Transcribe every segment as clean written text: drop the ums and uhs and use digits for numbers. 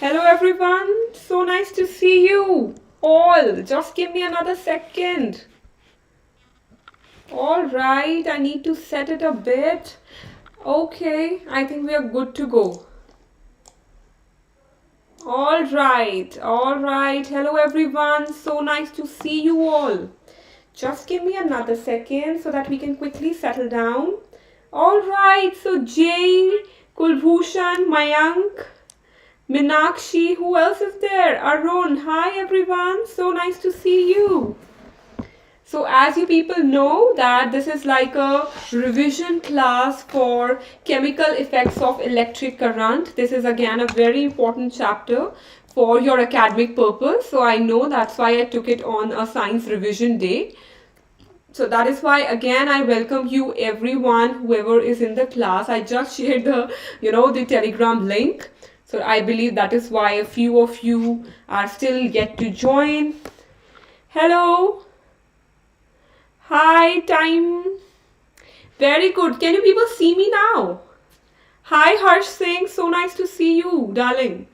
Hello everyone, so nice to see you all. Just give me another second. Alright, I need to set it a bit. Okay, I think we are good to go. Alright. Hello everyone, so nice to see you all. Just give me another second so that we can quickly settle down. Alright, so Jay, Kulbhushan, Mayank, Minakshi, who else is there? Arun, hi everyone, so nice to see you. So as you people know that this is like a revision class for chemical effects of electric current. This is again a very important chapter for your academic purpose. So I know that's why I took it on a science revision day. So that is why again I welcome you everyone, whoever is in the class. I just shared the Telegram link. So I believe that is why a few of you are still yet to join. Hello. Hi, time. Very good. Can you people see me now? Hi, Harsh Singh. So nice to see you, darling.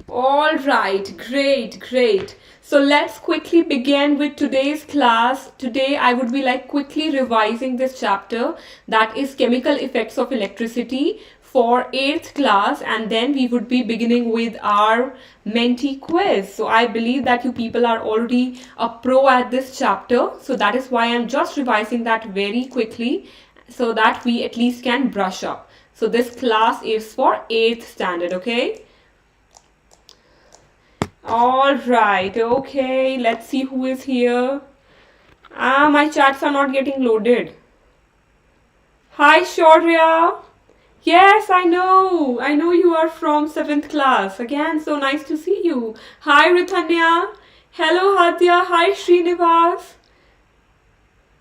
All right. Great. So let's quickly begin with today's class. Today I would be quickly revising this chapter, that is chemical effects of electricity, for 8th class, and then we would be beginning with our Menti quiz. So I believe that you people are already a pro at this chapter. So that is why I'm just revising that very quickly so that we at least can brush up. So this class is for 8th standard, okay? Alright, okay, let's see who is here. My chats are not getting loaded. Hi, Shaurya. Yes, I know you are from 7th class. Again, so nice to see you. Hi, Ritanya. Hello, Hadya. Hi, Srinivas.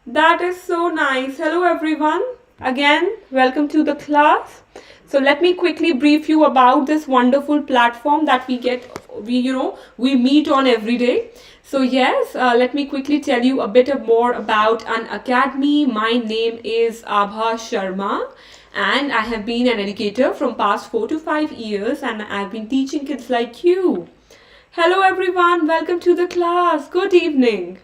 That is so nice. Hello, everyone. Again, welcome to the class. So let me quickly brief you about this wonderful platform that we meet on every day. So yes, let me quickly tell you a bit more about Unacademy. My name is Abha Sharma, and I have been an educator from past 4 to 5 years, and I've been teaching kids like you. Hello everyone, welcome to the class. Good evening.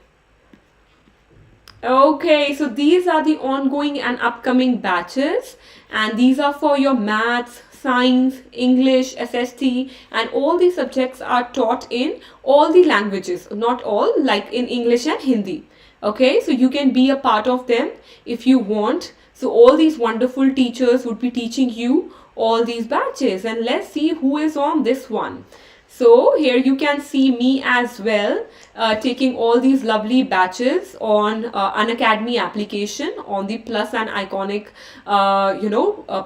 Okay, so these are the ongoing and upcoming batches, and these are for your maths, science, English, SST, and all these subjects are taught in all the languages, not all, like in English and Hindi. Okay, so you can be a part of them if you want. So all these wonderful teachers would be teaching you all these batches, and let's see who is on this one. So here you can see me as well, taking all these lovely batches on Unacademy application on the Plus and Iconic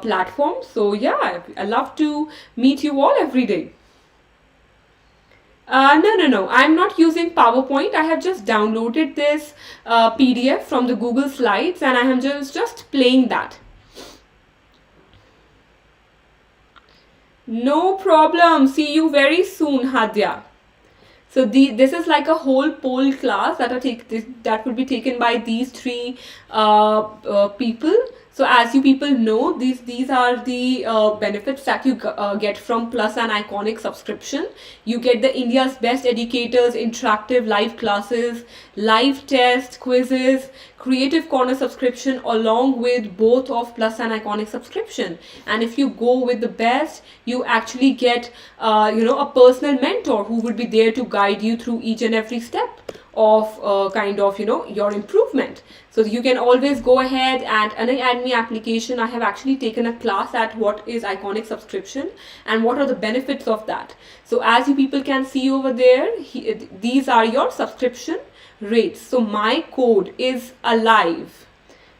platform. So yeah, I love to meet you all every day. No. I'm not using PowerPoint. I have just downloaded this PDF from the Google Slides, and I am just playing that. No problem. See you very soon, Hadya. So this is like a whole poll class that will be taken by these 3 people. So as you people know, these are the benefits that you get from Plus and Iconic subscription. You get the India's best educators, interactive live classes, live tests, quizzes, Creative Corner subscription, along with both of Plus and Iconic subscription. And if you go with the best, you actually get a personal mentor who would be there to guide you through each and every step of your improvement. So you can always go ahead and Unacademy application. I have actually taken a class at what is Iconic subscription and what are the benefits of that. So as you people can see over there, these are your subscription rates. So my code is alive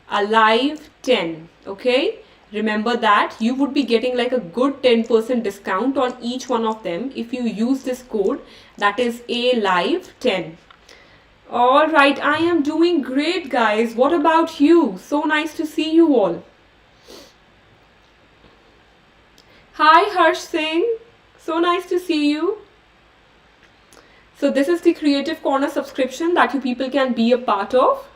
10. Okay, remember that you would be getting like a good 10% discount on each one of them if you use this code, that is alive 10. All right, I am doing great, guys. What about you? So nice to see you all. Hi, Harsh Singh. So nice to see you. So this is the Creative Corner subscription that you people can be a part of.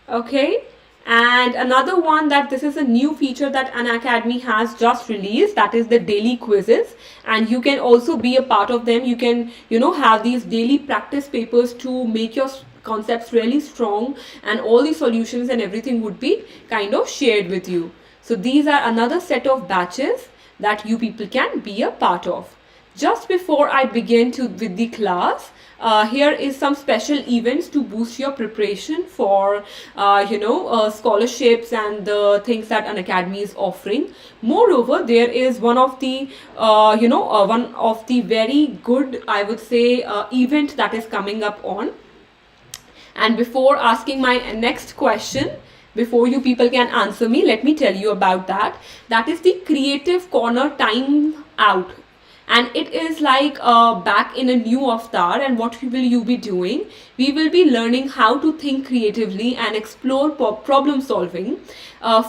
Okay, And another one, that this is a new feature that Unacademy has just released, that is the daily quizzes, and you can also be a part of them. You can, have these daily practice papers to make your concepts really strong, and all the solutions and everything would be kind of shared with you. So these are another set of batches that you people can be a part of. Just before I begin with the class, here is some special events to boost your preparation for scholarships and the things that Unacademy is offering. Moreover, there is one of the very good, I would say, event that is coming up on. And before asking my next question, before you people can answer me, let me tell you about that. That is the Creative Corner Time Out. And it is like back in a new avatar. And what will you be doing? We will be learning how to think creatively and explore problem solving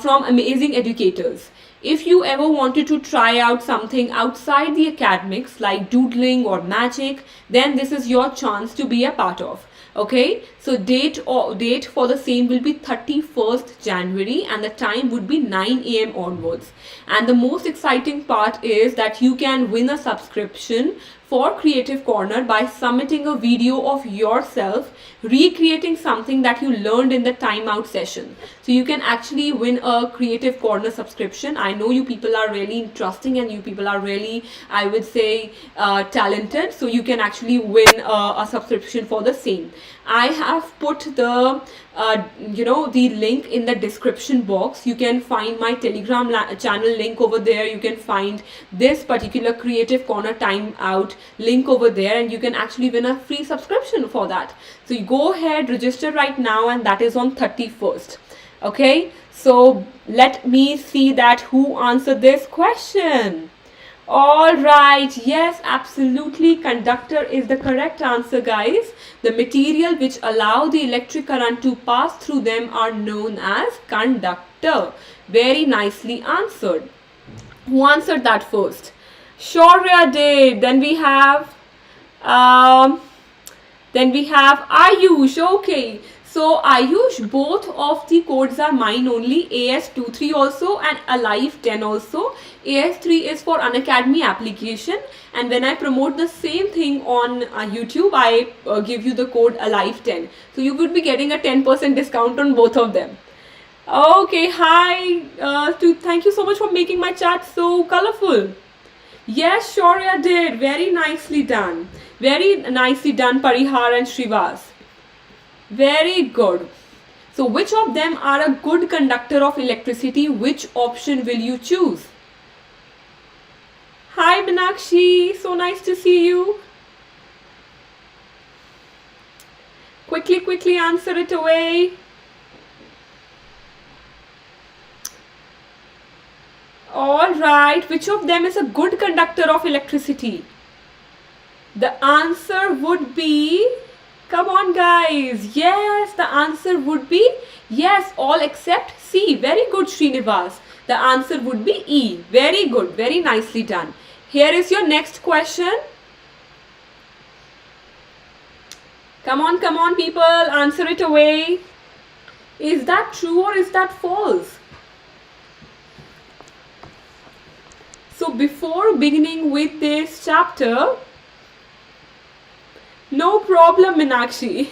from amazing educators. If you ever wanted to try out something outside the academics like doodling or magic, then this is your chance to be a part of. Okay, so date for the same will be 31st January, and the time would be 9 a.m. onwards. And the most exciting part is that you can win a subscription for Creative Corner by submitting a video of yourself recreating something that you learned in the timeout session. So you can actually win a Creative Corner subscription. I know you people are really interesting, and you people are really, I would say, talented. So you can actually win a subscription for the same. I have put the the link in the description box. You can find my Telegram channel link over there. You can find this particular Creative Corner Timeout link over there, and you can actually win a free subscription for that. So you go ahead, register right now, and that is on 31st. Okay, so let me see that who answered this question. All right, yes, absolutely, conductor is the correct answer, guys. The material which allow the electric current to pass through them are known as conductor. Very nicely answered. Who answered that first? Shaurya did. Then we have Ayush. Okay. So Ayush, both of the codes are mine only, AS23 also and Alive 10 also. AS3 is for Unacademy application, and when I promote the same thing on YouTube, I give you the code Alive 10. So you would be getting a 10% discount on both of them. Okay, hi. Thank you so much for making my chat so colorful. Yes, Shaurya did. Very nicely done. Very nicely done, Parihar and Shrivas. Very good. So which of them are a good conductor of electricity? Which option will you choose? Hi Minakshi, so nice to see you. Quickly answer it away. All right, which of them is a good conductor of electricity? The answer would be, come on guys, yes, the answer would be yes, all except C. Very good, Srinivas. The answer would be E. Very good, very nicely done. Here is your next question. Come on people, answer it away. Is that true or is that false? So before beginning with this chapter, no problem, Minakshi.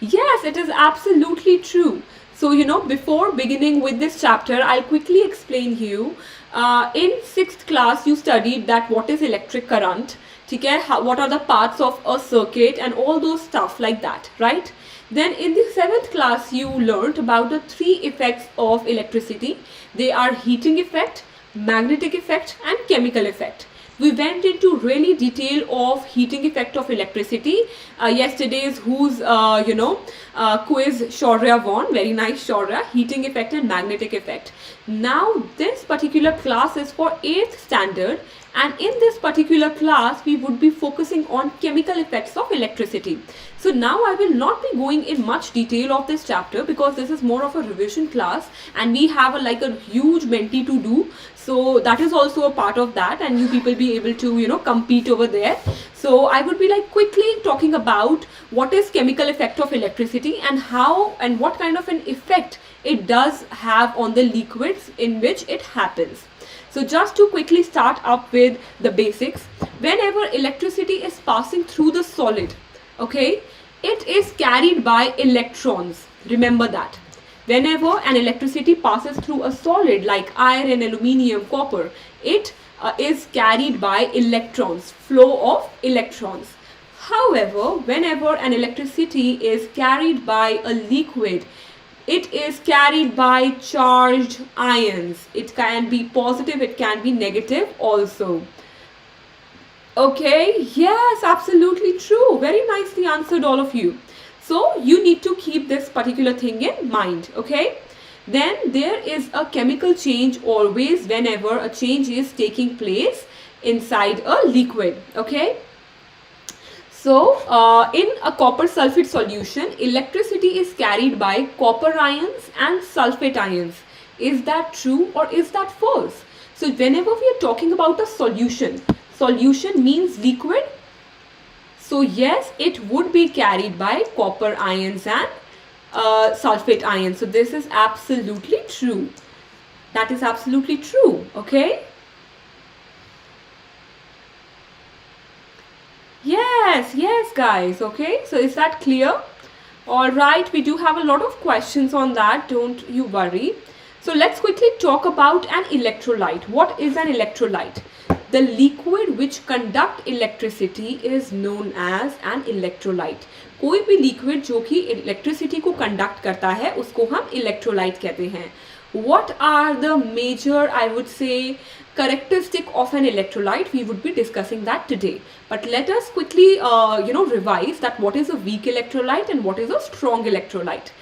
Yes, it is absolutely true. So, before beginning with this chapter, I'll quickly explain you. In 6th class, you studied that what is electric current, what are the parts of a circuit and all those stuff like that, right? Then in the 7th class, you learned about the 3 effects of electricity. They are heating effect, magnetic effect and chemical effect. We went into really detail of heating effect of electricity. Yesterday's quiz Shaurya won. Very nice, Shaurya. Heating effect and magnetic effect. Now this particular class is for 8th standard, and in this particular class we would be focusing on chemical effects of electricity. So now I will not be going in much detail of this chapter because this is more of a revision class and we have a huge Menti to do. So that is also a part of that, and you people be able to compete over there. So I would be quickly talking about what is chemical effect of electricity and how and what kind of an effect it does have on the liquids in which it happens. So just to quickly start up with the basics, whenever electricity is passing through the solid, okay, it is carried by electrons. Remember that. Whenever an electricity passes through a solid like iron, aluminium, copper, it is carried by electrons, flow of electrons. However, whenever an electricity is carried by a liquid, it is carried by charged ions. It can be positive, it can be negative also. Okay, yes, absolutely true. Very nicely answered, all of you. So you need to keep this particular thing in mind, okay? Then there is a chemical change always whenever a change is taking place inside a liquid, okay? So in a copper sulfate solution, electricity is carried by copper ions and sulfate ions. Is that true or is that false? So whenever we are talking about a solution, solution means liquid. So yes, it would be carried by copper ions and sulfate ions. So this is absolutely true. That is absolutely true, okay? Yes guys, okay, so is that clear? All right, we do have a lot of questions on that, don't you worry. So let's quickly talk about an electrolyte. What is an electrolyte? The liquid which conduct electricity is known as an electrolyte. कोई भी liquid जो कि electricity को conduct करता है उसको हम electrolyte कहते हैं. What are the major, I would say, characteristic of an electrolyte? We would be discussing that today. But let us quickly, revise that what is a weak electrolyte and what is a strong electrolyte.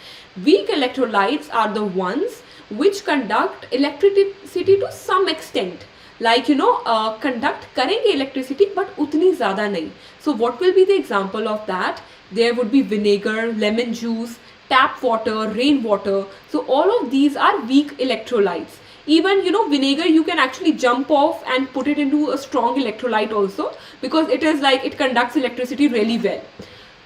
Weak electrolytes are the ones which conduct electricity to some extent. Like, conduct करेंगे electricity but उतनी ज़्यादा नहीं. So what will be the example of that? There would be vinegar, lemon juice, tap water, rainwater. So all of these are weak electrolytes. Even vinegar you can actually jump off and put it into a strong electrolyte also, because it is like it conducts electricity really well.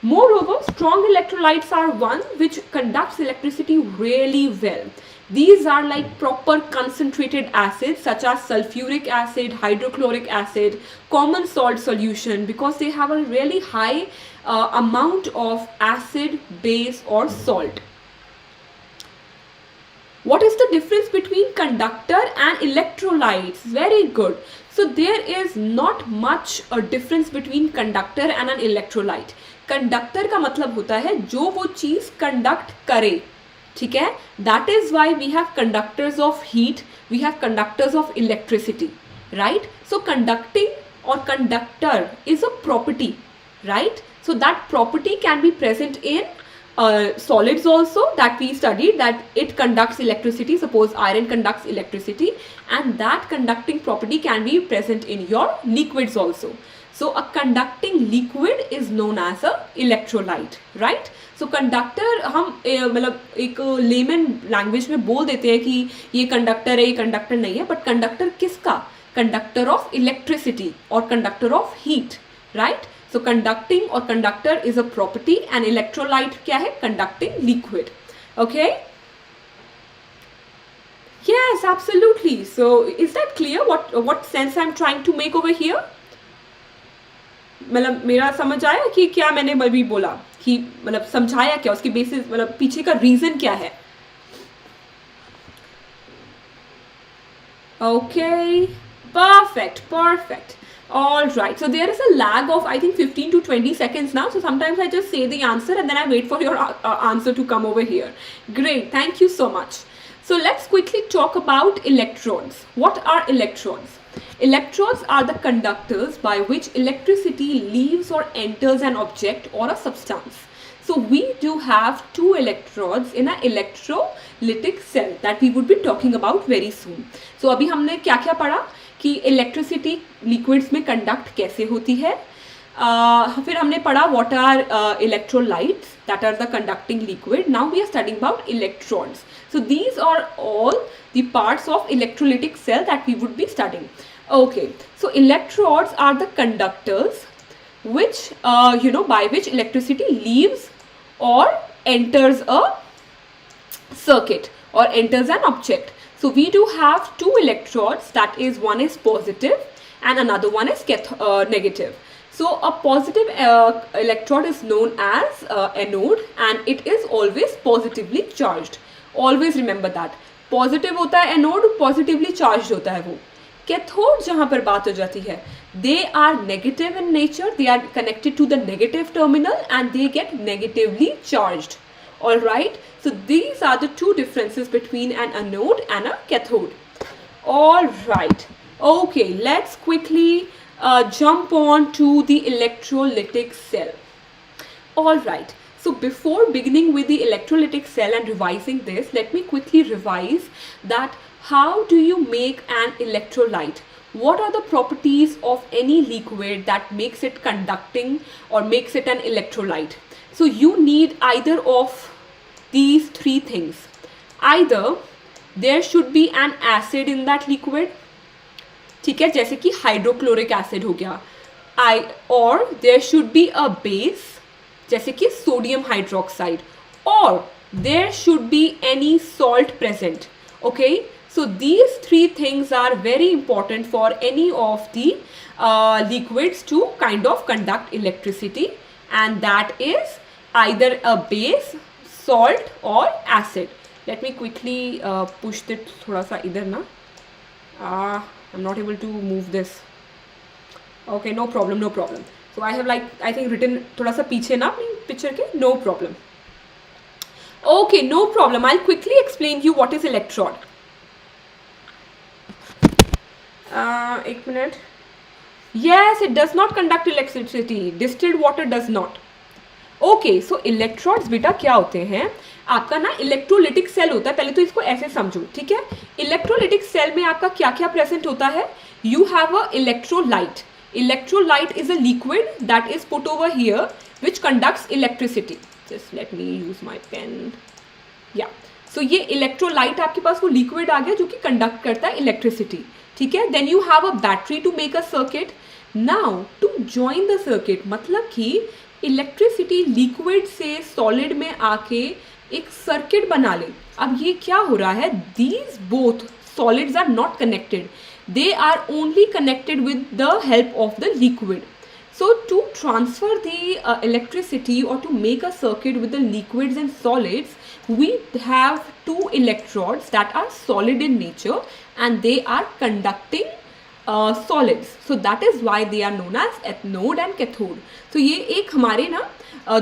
Moreover, strong electrolytes are one which conducts electricity really well. These are like proper concentrated acids such as sulfuric acid, hydrochloric acid, common salt solution, because they have a really high amount of acid, base or salt. What is the difference between conductor and electrolytes? Very good. So there is not much a difference between conductor and an electrolyte. Conductor का मतलब होता है जो वो चीज conduct करे, ठीक है? That is why we have conductors of heat, we have conductors of electricity, right? So conducting or conductor is a property, right? So that property can be present in solids also, that we studied, that it conducts electricity. Suppose iron conducts electricity, and that conducting property can be present in your liquids also. So a conducting liquid is known as a electrolyte, right? So conductor हम मतलब एक layman language में बोल देते हैं कि ये conductor है, ये conductor नहीं है, but conductor किसका? Conductor of electricity or conductor of heat, right? So conducting or conductor is a property, and electrolyte क्या है? Conducting liquid. Okay? Yes, absolutely. So is that clear? What sense I'm trying to make over here? मतलब मेरा समझ आया कि क्या मैंने अभी बोला, कि मतलब समझाया क्या, उसकी बेसिस मतलब पीछे का रीजन क्या है? Okay, perfect. All right, so there is a lag of I think 15 to 20 seconds now. So sometimes I just say the answer and then I wait for your answer to come over here. Great, thank you so much. So let's quickly talk about electrodes. What are electrodes? Electrodes are the conductors by which electricity leaves or enters an object or a substance. So we do have two electrodes in an electrolytic cell that we would be talking about very soon. So अभी हमने क्या क्या पढ़ा कि electricity liquids में conduct कैसे होती है. फिर हमने पढ़ा what are electrolytes, that are the conducting liquid. Now we are studying about electrons. So these are all the parts of electrolytic cell that we would be studying. Okay, so electrodes are the conductors which by which electricity leaves or enters a circuit or enters an object. So we do have two electrodes, that is, one is positive and another one is negative. So a positive electrode is known as anode and it is always positively charged. Always remember that. Positive होता है anode, positively charged होता है वो. Cathode जहाँ पर बात हो जाती है, they are negative in nature, they are connected to the negative terminal and they get negatively charged. Alright, so these are the two differences between an anode and a cathode. Alright, okay, let's quickly jump on to the electrolytic cell. Alright, so before beginning with the electrolytic cell and revising this, let me quickly revise that how do you make an electrolyte? What are the properties of any liquid that makes it conducting or makes it an electrolyte? So you need either of these three things. Either there should be an acid in that liquid, ठीक है, जैसे कि hydrochloric acid हो गया, or there should be a base, जैसे कि sodium hydroxide, or there should be any salt present. Okay, so these three things are very important for any of the liquids to kind of conduct electricity, and that is either a base, salt or acid. Let me quickly push it थोड़ा सा इधर ना. I'm not able to move this. Okay, no problem, no problem. So I have I think written थोड़ा सा पीछे ना अपनी picture के, no problem. Okay, no problem. I'll quickly explain you what is electrode. एक minute. Yes, it does not conduct electricity. Distilled water does not. Okay, so electrodes बेटा क्या होते हैं, आपका ना इलेक्ट्रोलिटिक सेल होता है. पहले तो इसको ऐसे समझो, ठीक है. इलेक्ट्रोलिटिक सेल में आपका क्या क्या प्रेजेंट होता है. You have a electrolyte. Electrolyte is a liquid that is put over here which conducts electricity. Just let me use my pen. या सो ये इलेक्ट्रोलाइट आपके पास वो लिक्विड आ गया जो कि कंडक्ट करता है इलेक्ट्रिसिटी, ठीक है. Then you have a battery to make a circuit. Now to join the circuit, मतलब कि इलेक्ट्रिसिटी लिक्विड से सॉलिड में आके एक सर्किट बना ले. अब ये क्या हो रहा है, these both solids are not connected, they are only connected with the help of the liquid. So to transfer the electricity or to make a circuit with the liquids and solids, we have two electrodes that are solid in nature and they are conducting solids. So that is why they are known as anode and cathode. So ये एक हमारे ना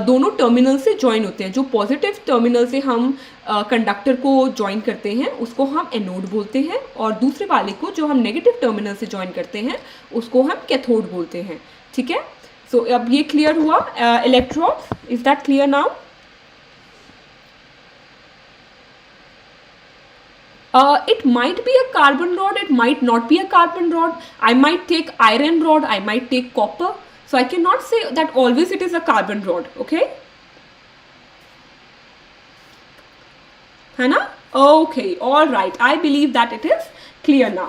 दोनों terminal से join होते हैं. जो positive terminal से हम कंडक्टर को ज्वाइन करते हैं उसको हम एनोड बोलते हैं, और दूसरे वाले को जो हम नेगेटिव टर्मिनल से ज्वाइन करते हैं उसको हम कैथोड बोलते हैं, ठीक है. सो अब ये क्लियर हुआ. Electrode, is that clear now? It might be a carbon rod, it might not be a carbon rod. I might take iron rod, I might take copper. So I cannot say that always it is a carbon rod, okay? है ना? Okay, all right. I believe that it is clear now.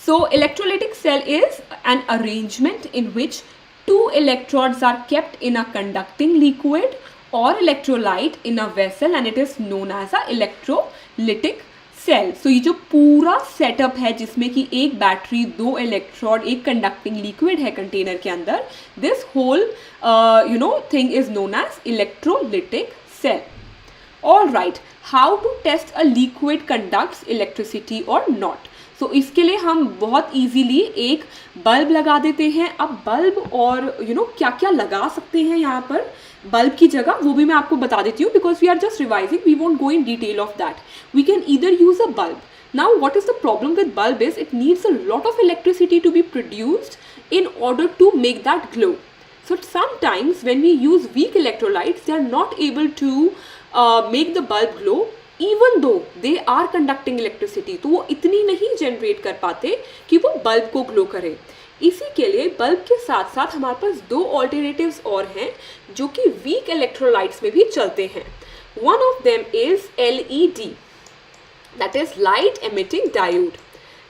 So electrolytic cell is an arrangement in which two electrodes are kept in a conducting liquid or electrolyte in a vessel, and it is known as a electrolytic cell. So ये जो पूरा setup है जिसमें कि एक battery, दो electrode, एक conducting liquid है कंटेनर के अंदर, this whole thing is known as electrolytic cell. All right, how to test a liquid conducts electricity और नॉट. सो इसके लिए हम बहुत इजीली एक बल्ब लगा देते हैं. अब बल्ब और क्या क्या लगा सकते हैं यहाँ पर बल्ब की जगह, वो भी मैं आपको बता देती हूँ, because we are just revising, we won't go in detail of that. We can either use a bulb. Now what is the problem with bulb is it needs a lot of electricity to be produced in order to make that glow. So sometimes when we use weak electrolytes, they are not able to make the bulb glow, even though they are conducting electricity. तो वो इतनी नहीं generate कर पाते कि वो bulb को glow करे. इसी के लिए बल्ब के साथ साथ हमारे पास दो ऑल्टरनेटिव्स और हैं जो कि वीक इलेक्ट्रोलाइट्स में भी चलते हैं. One of them is LED, that is light emitting diode.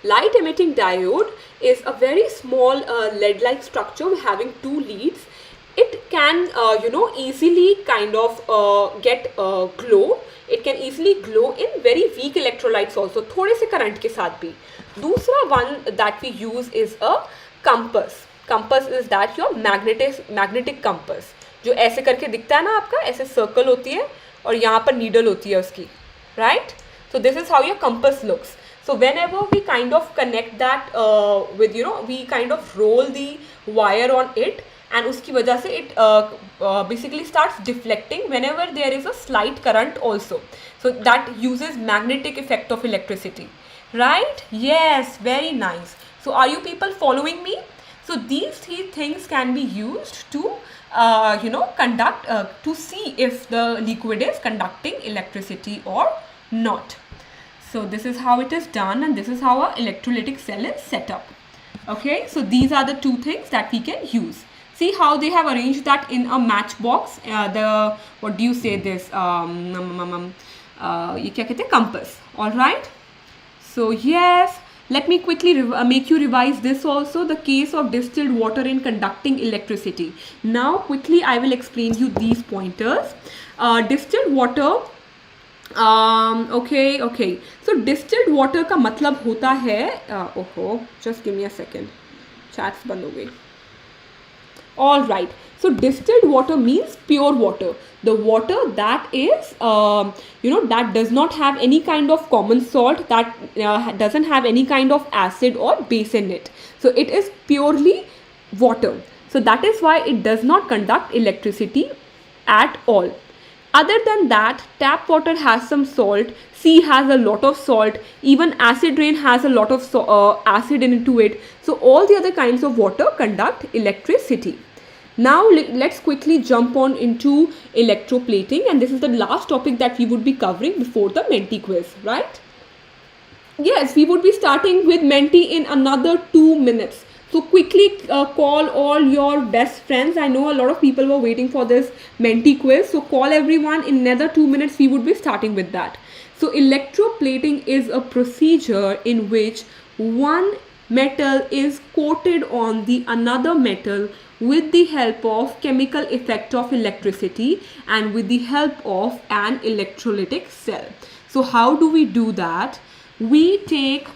Light emitting diode is a very small lead-like structure having two leads. It can easily kind of get glow It can easily glow in very weak electrolytes also, थोड़े से current के साथ भी. दूसरा one that we use is a compass. Compass is that your magnetic compass, जो ऐसे करके दिखता है ना आपका, ऐसे circle होती है और यहाँ पर needle होती है उसकी, right? So this is how your compass looks. So whenever we kind of connect that with, you know, we kind of roll the wire on it, and उसकी वजह से it basically starts deflecting whenever there is a slight current also. So that uses magnetic effect of electricity, right? Yes, very nice. So are you people following me? So these three things can be used to you know, conduct to see if the liquid is conducting electricity or not. So this is how it is done, and this is how our electrolytic cell is set up. Okay, so these are the two things that we can use. See how they have arranged that in a matchbox. The, what do you say this? ये क्या कहते हैं? Compass. All right. So yes, let me quickly make you revise this also. The case of distilled water in conducting electricity. Now quickly I will explain you these pointers. Distilled water. Okay. So distilled water का मतलब होता है, ओहो, just give me a second. Chats बंद हो गई. All right. So distilled water means pure water. The water that is, you know, that does not have any kind of common salt, that doesn't have any kind of acid or base in it. So it is purely water. So that is why it does not conduct electricity at all. Other than that, tap water has some salt, sea has a lot of salt, even acid rain has a lot of acid into it. So all the other kinds of water conduct electricity. Now let's quickly jump on into electroplating, and this is the last topic that we would be covering before the Menti quiz, right? Yes, we would be starting with Menti in another 2 minutes. So quickly call all your best friends. I know a lot of people were waiting for this Menti quiz. So call everyone. In another 2 minutes, we would be starting with that. So electroplating is a procedure in which one metal is coated on the another metal with the help of chemical effect of electricity and with the help of an electrolytic cell. So how do we do that? We take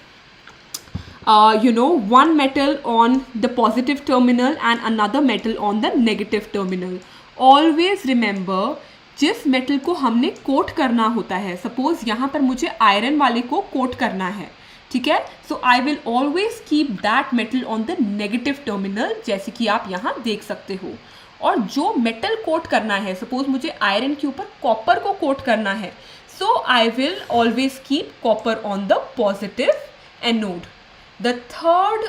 you know, one metal on the positive terminal and another metal on the negative terminal. Always remember, जिस metal को हमने coat करना होता है, suppose यहाँ पर मुझे iron वाले को कोट करना है, ठीक है, so I will always keep that metal on the negative terminal, जैसे कि आप यहाँ देख सकते हो. और जो मेटल कोट करना है, सपोज मुझे आयरन के ऊपर कॉपर को कोट करना है, so I will always keep copper on the positive anode. The third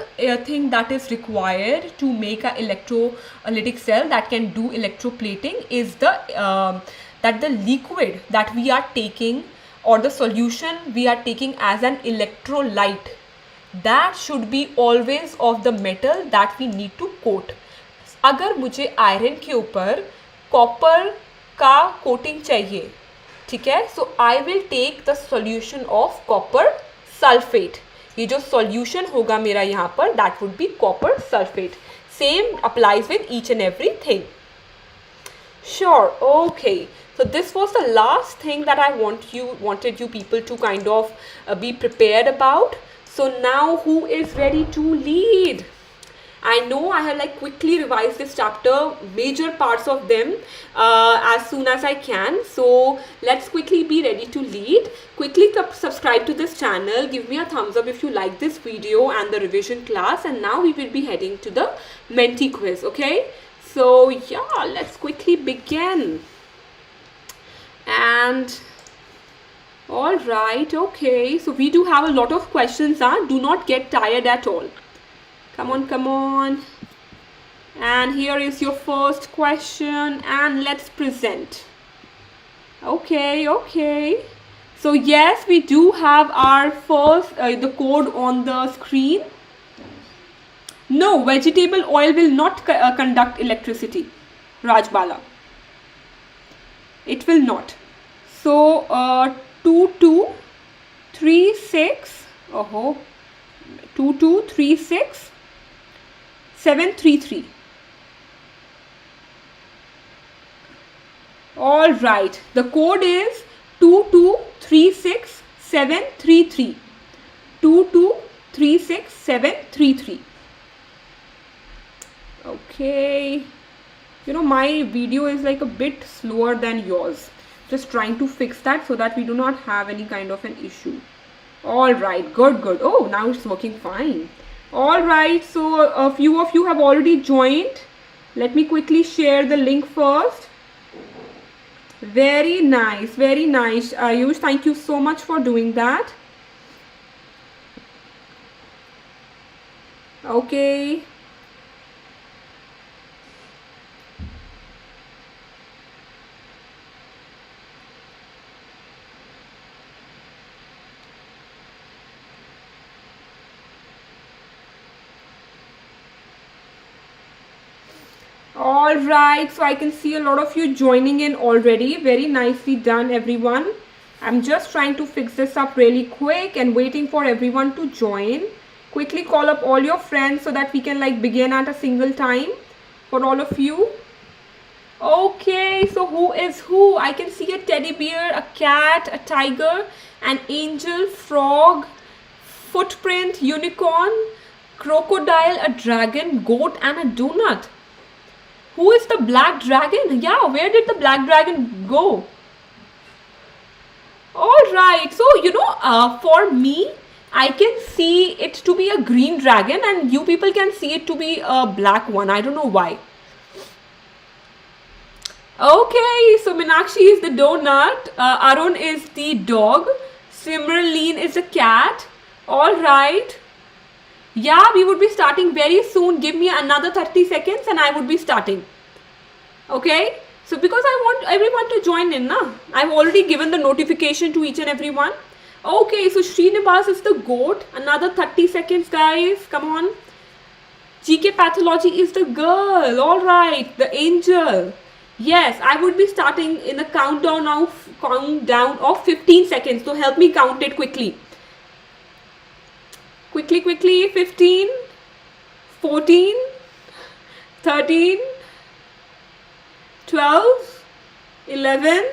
thing that is required to make an electrolytic cell that can do electroplating is that the liquid that we are taking or the solution we are taking as an electrolyte, that should be always of the metal that we need to coat. अगर मुझे iron के ऊपर copper का coating चाहिए, ठीक है, so I will take the solution of copper sulphate. ये जो सॉल्यूशन होगा मेरा यहाँ पर, that would be copper sulphate. Same applies with each and every thing. Sure, okay. So this was the last thing that I wanted you people to kind of be prepared about. So now who is ready to lead? I know I have like quickly revised this chapter, major parts of them as soon as I can. So let's quickly be ready to lead. Quickly subscribe to this channel. Give me a thumbs up if you like this video and the revision class. And now we will be heading to the Menti quiz, okay? So yeah, let's quickly begin. And all right, okay. So we do have a lot of questions. Do not get tired at all. Come on. And here is your first question, and let's present. Okay. So yes, we do have our first the code on the screen. No, vegetable oil will not conduct electricity, Rajbala. It will not. So 2236. 2236 733. All right. The code is 2236733. 2236733. Okay. You know, my video is like a bit slower than yours. Just trying to fix that so that we do not have any kind of an issue. Alright, good, good. Oh, now it's working fine. Alright, so a few of you have already joined. Let me quickly share the link first. Very nice, very nice. Ayush, thank you so much for doing that. Okay. Alright, so I can see a lot of you joining in already. Very nicely done, everyone. I'm just trying to fix this up really quick and waiting for everyone to join. Quickly call up all your friends so that we can like begin at a single time for all of you. Okay, so who is who? I can see a teddy bear, a cat, a tiger, an angel, frog, footprint, unicorn, crocodile, a dragon, goat, and a donut. Who is the black dragon? Yeah, where did the black dragon go? Alright, so you know, for me, I can see it to be a green dragon and you people can see it to be a black one. I don't know why. Okay, so Meenakshi is the donut, Arun is the dog, Simranleen is the cat. Alright. Yeah, we would be starting very soon. Give me another 30 seconds and I would be starting. Okay. So because I want everyone to join in, na? I've already given the notification to each and everyone. Okay, so Srinivas is the goat. Another 30 seconds, guys. Come on. GK Pathology is the girl. Alright. The angel. Yes, I would be starting in a countdown of 15 seconds. So help me count it quickly. Quickly, 15, 14, 13, 12, 11,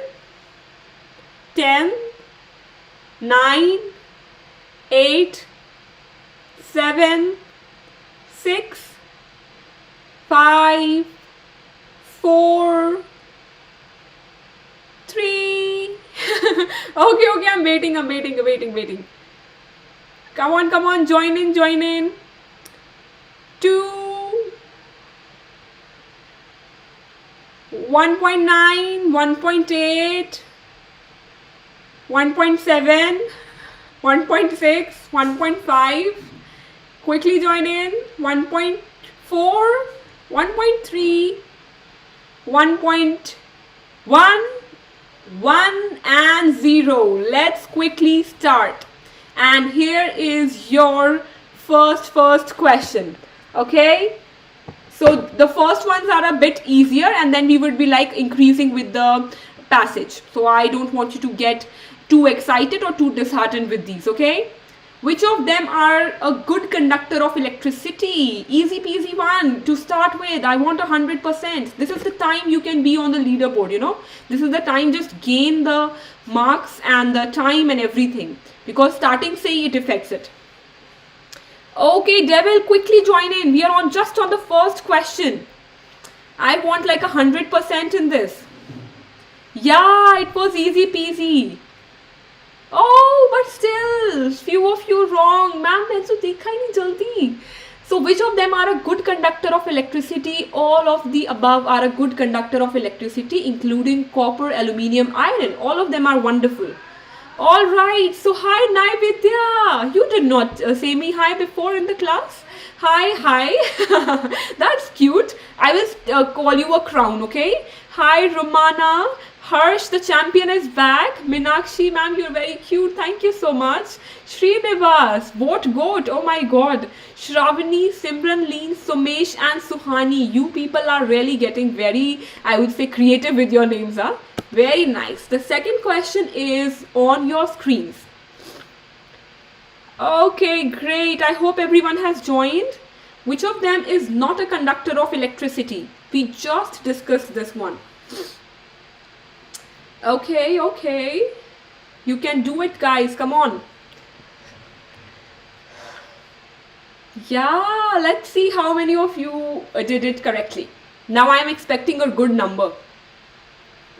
10, 9, 8, 7, 6, 5, 4, 3. Okay, I'm waiting. Come on, join in. 2, 1.9, 1.8, 1.7, 1.6, 1.5. Quickly join in. 1.4, 1.3, 1.1, 1 and 0. Let's quickly start. And here is your first question. Okay, so the first ones are a bit easier and then we would be like increasing with the passage. So I don't want you to get too excited or too disheartened with these. Okay, which of them are a good conductor of electricity? Easy peasy one to start with. I want 100%. This is the time you can be on the leaderboard, you know. This is the time, just gain the marks and the time and everything. Because starting say it affects it. Okay, Devil, quickly join in. We are just on the first question. I want like 100% in this. Yeah, it was easy peasy. Oh, but still, few of you wrong. Ma'am, maine to dekha hi nahi jaldi. So which of them are a good conductor of electricity? All of the above are a good conductor of electricity, including copper, aluminium, iron. All of them are wonderful. Alright, so hi Naividya. You did not say me hi before in the class. Hi. That's cute. I will call you a crown, okay? Hi Romana. Harsh, the champion, is back. Meenakshi, ma'am, you're very cute. Thank you so much. Srinivas, what goat? Oh my god. Shravani, Simranleen, Sumesh and Suhani. You people are really getting very, I would say, creative with your names, huh? Very nice. The second question is on your screens. Okay, great. I hope everyone has joined. Which of them is not a conductor of electricity? We just discussed this one. Okay. You can do it, guys. Come on. Yeah, let's see how many of you did it correctly. Now I am expecting a good number.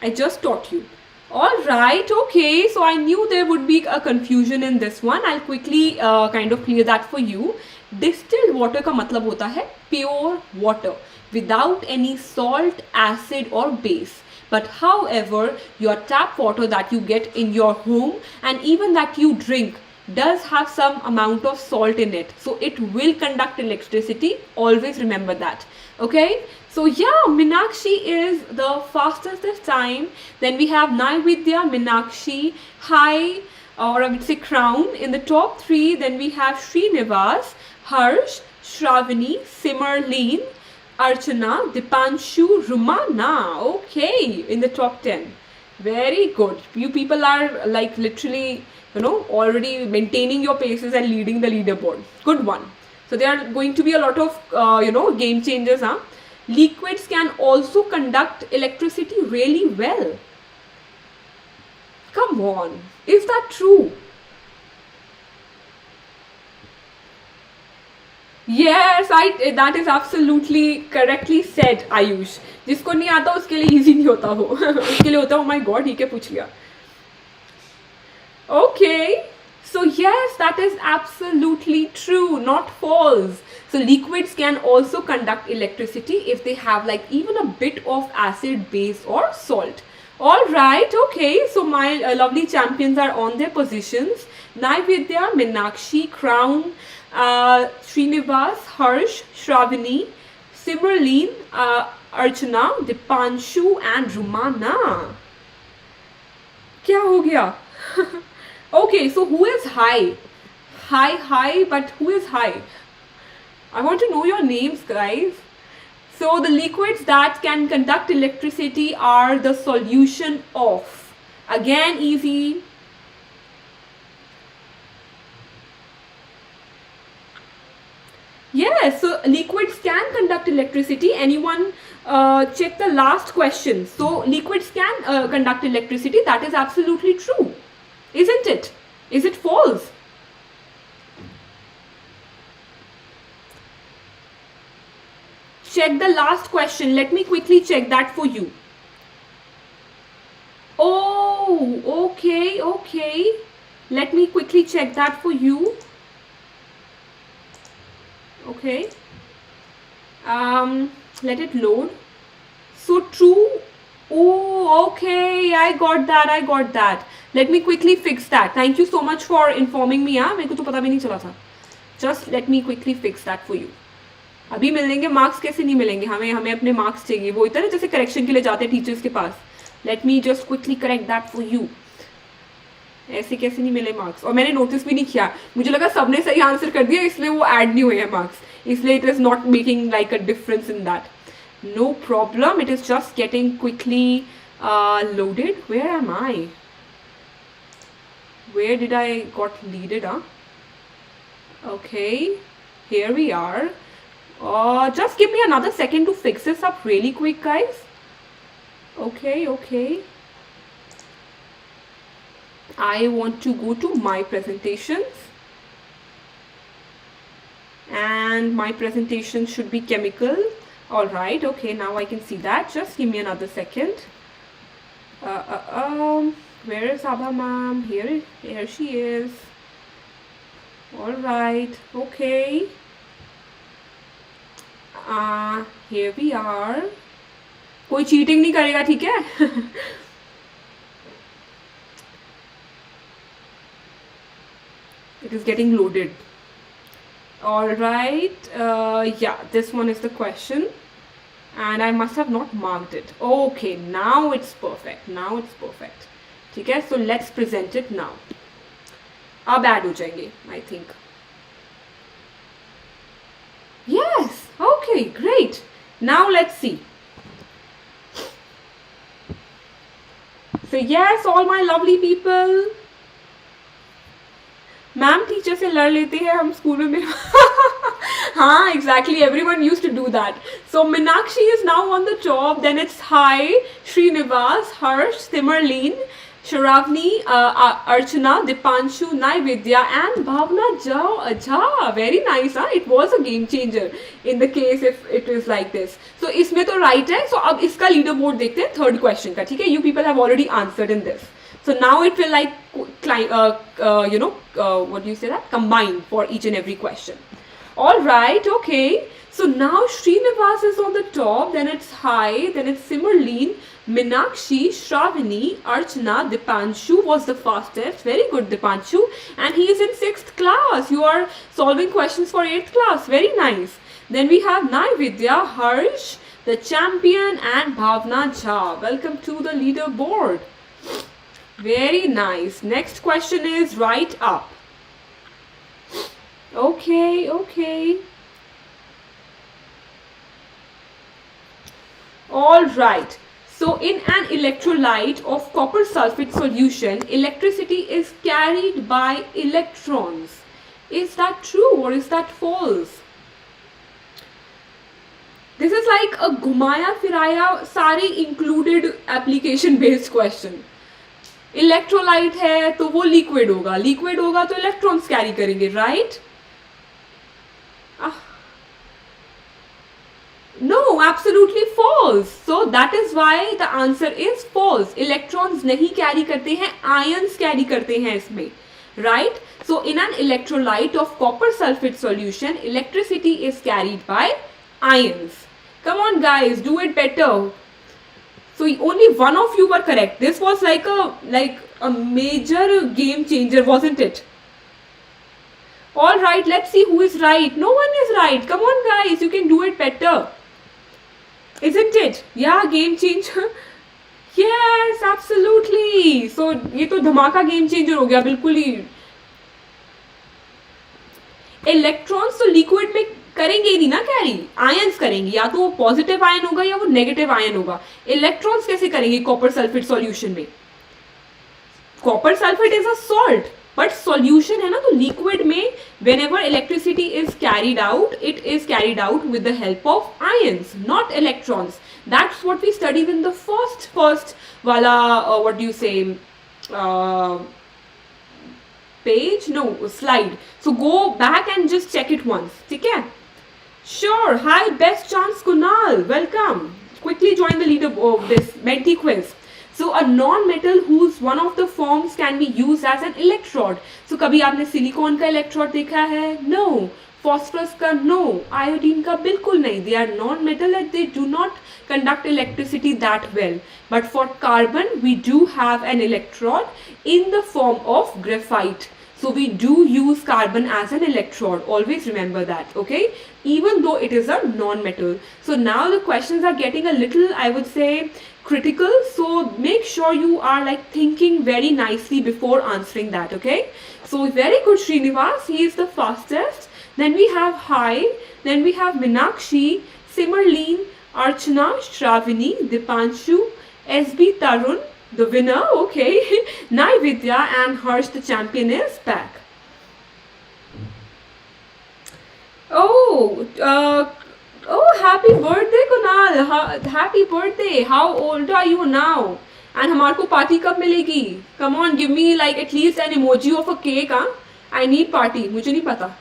I just taught you. Alright, okay, so I knew there would be a confusion in this one. I'll quickly kind of clear that for you. Distilled water का मतलब होता है pure water without any salt, acid or base. But however, your tap water that you get in your home and even that you drink does have some amount of salt in it. So it will conduct electricity. Always remember that. Okay. So yeah, Meenakshi is the fastest this time. Then we have Naividya, Meenakshi, High, or I would say Crown in the top 3. Then we have Srinivas, Harsh, Shravani, Simmerleen, Archana, Dipanshu, Rumana. Okay, in the top 10. Very good. You people are like literally, already maintaining your paces and leading the leaderboard. Good one. So there are going to be a lot of, game changers, huh? Liquids can also conduct electricity really well. Come on. Is that true? Yes, that is absolutely correctly said, Ayush. जिसको नहीं आता उसके लिए easy नहीं होता वो. उसके लिए होता है, oh my god, ठीक है पूछ लिया. Okay, so yes, that is absolutely true, not false. So liquids can also conduct electricity if they have like even a bit of acid, base or salt. Alright, okay, so my lovely champions are on their positions. Naividya, Meenakshi, Crown, Srinivas, Harsh, Shravani, Simmerleen, Archana, Dipanshu and Rumana. क्या हो गया? Okay, so who is high? High, but who is high? I want to know your names, guys. So the liquids that can conduct electricity are the solution of. Again, easy. Yes, so liquids can conduct electricity. Anyone check the last question. So liquids can conduct electricity. That is absolutely true. Isn't it? Is it false? Check the last question. Let me quickly check that for you. Oh, okay. Let me quickly check that for you. Okay. Let it load. So true. Oh, okay. I got that. Let me quickly fix that. Thank you so much for informing me. मेरे को तो पता भी नहीं चला था. Just let me quickly fix that for you. अभी मिलेंगे मार्क्स कैसे नहीं मिलेंगे हमें अपने मार्क्स चाहिए वो इतना जैसे करेक्शन के लिए जाते हैं टीचर्स के पास. Let me just quickly correct that for you. ऐसे कैसे नहीं मिले मार्क्स और मैंने नोटिस भी नहीं किया. मुझे लगा सबने सही आंसर कर दिया इसलिए वो ऐड नहीं हुए हैं मार्क्स. इसलिए it is not making like a difference in that. No problem. It is just getting quickly loaded. Where am I? Where did I got leaded? Okay, here we are. Just give me another second to fix this up really quick, guys. Okay. I want to go to my presentations. And my presentation should be chemical. Alright, okay, now I can see that. Just give me another second. Where is Abha Ma'am? Here she is. Alright, okay. Here we are. कोई cheating नहीं करेगा, ठीक है? It is getting loaded. Alright, yeah, this one is the question. And I must have not marked it. Okay, now it's perfect. ठीक है, so let's present it now. अब add हो जाएंगे, I think. Yes, okay, great. Now let's see. So yes, all my lovely people. Ma'am teacher से लड़ लेते हैं हम स्कूल में. हाँ, exactly. Everyone used to do that. So Meenakshi is now on the top. Then it's Hai, Srinivas, Harsh, Simmerleen, Sharavni, Archana, Dipanshu, Naividya, and Bhavna Jha. Very nice, huh? It was a game changer in the case if it is like this. So इसमें तो right है. So अब इसका leaderboard देखते हैं third question का. ठीक है? You people have already answered in this. So now it will like what do you say that? Combine for each and every question. All right, okay. So now Srinivas is on the top, then it's Hai, then it's Simmerleen, Minakshi, Shravani, Archana, Dipanshu was the fastest. Very good, Dipanshu. And he is in 6th class. You are solving questions for 8th class. Very nice. Then we have Naividya, Harsh, the champion, and Bhavna Jha. Welcome to the leaderboard. Very nice. Next question is right up. Okay, okay. All right. So in an electrolyte of copper sulfate solution, electricity is carried by electrons. Is that true or is that false? This is like a घुमाया फिराया सारी included application based question. Electrolyte है तो वो liquid होगा. Liquid होगा तो electrons carry करेंगे, right? No, absolutely false. So that is why the answer is false. Electrons नहीं carry करते हैं, ions carry करते हैं इसमें, right? So in an electrolyte of copper sulfate solution, electricity is carried by ions. Come on guys, do it better. So only one of you were correct. This was like a major game changer, wasn't it? All right, let's see who is right. No one is right. Come on guys, you can do it better. Isn't it? Yeah, game changer. Yes, absolutely. So ये तो धमाका game changer हो गया बिल्कुल ही. Electrons तो liquid में करेंगे ही नहीं ना carry. Ions करेंगे, या तो वो positive ion होगा या वो negative ion होगा. Electrons कैसे करेंगे copper sulfate solution में? Copper sulfate is a salt. But solution है ना, तो liquid में whenever electricity is carried out, it is carried out with the help of ions, not electrons. That's what we studied in the first wala what do you say page? No, slide. So go back and just check it once. ठीक है? Sure. Hi, best chance Kunal. Welcome. Quickly join the leader this Menti quiz. So a non-metal whose one of the forms can be used as an electrode. So कभी आपने silicon का electrode देखा है? No. Phosphorus का no. Iodine का बिल्कुल नहीं. They are non-metal and they do not conduct electricity that well. But for carbon, we do have an electrode in the form of graphite. So we do use carbon as an electrode. Always remember that, okay? Even though it is a non-metal. So now the questions are getting a little, I would say, critical. So make sure you are like thinking very nicely before answering that, okay? So very good, Srinivas. He is the fastest. Then we have Hai. Then we have Minakshi, Simmerleen, Archana, Shravani, Dipanshu, SB Tarun, the winner, okay. Naividya and Harsh, the champion, is back. Oh, happy birthday, Kunal. Happy birthday. How old are you now? And हमारे को party कब मिलेगी? Come on, give me like at least an emoji of a cake, huh? I need party. मुझे नहीं पता.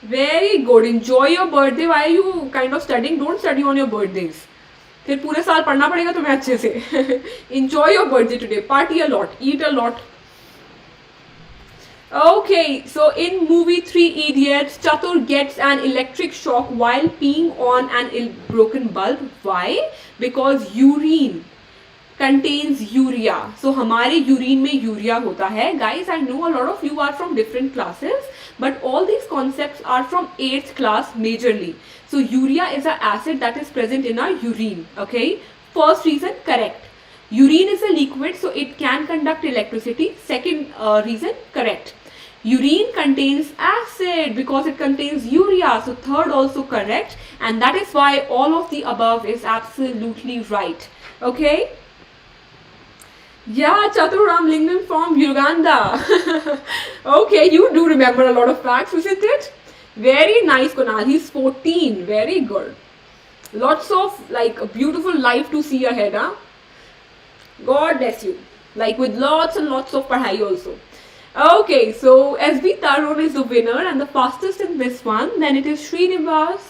Very good. Enjoy your birthday. Why are you kind of studying? Don't study on your birthdays. फिर पूरे साल पढ़ना पड़ेगा तुम्हें अच्छे से. Enjoy your birthday today. Party a lot. Eat a lot. Okay, so in movie 3 Idiots, Chatur gets an electric shock while peeing on an broken bulb. Why? Because urine contains urea. So हमारे urine में urea होता है. Guys, I know a lot of you are from different classes, but all these concepts are from 8th class majorly. So urea is an acid that is present in our urine. Okay, first reason correct. Urine is a liquid, so it can conduct electricity. Second reason correct. Urine contains acid because it contains urea. So third also correct, and that is why all of the above is absolutely right. Okay. Yeah, Chatur Ramlingam from Uganda. Okay, you do remember a lot of facts, isn't it? Very nice, Kunal. He's 14. Very good. Lots of like a beautiful life to see ahead, huh? God bless you. Like with lots and lots of padhai also. Okay, so SB Tarun is the winner and the fastest in this one. Then it is Srinivas,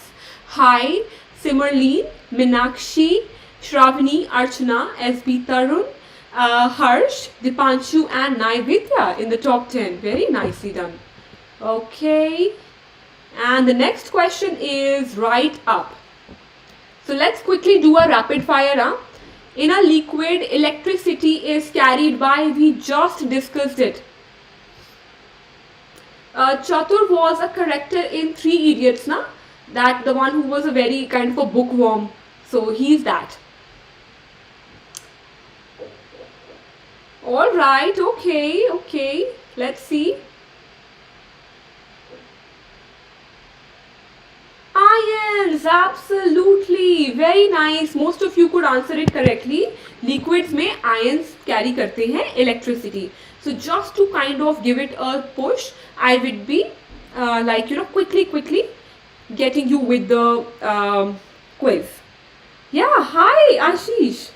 Hai, Simmerleen, Minakshi, Shravani, Archana, SB Tarun, Harsh, Dipanshu and Naividya in the top 10. Very nicely done. Okay. And the next question is right up. So let's quickly do a rapid fire. Huh? In a liquid, electricity is carried by, we just discussed it. Chatur was a character in Three Idiots, na? That the one who was a very kind of a bookworm. So he's that. Alright, okay. Let's see. Ions, absolutely, very nice. Most of you could answer it correctly. Liquids में ions carry करते हैं electricity. So just to kind of give it a push, I would be quickly getting you with the quiz. Yeah, hi Ashish.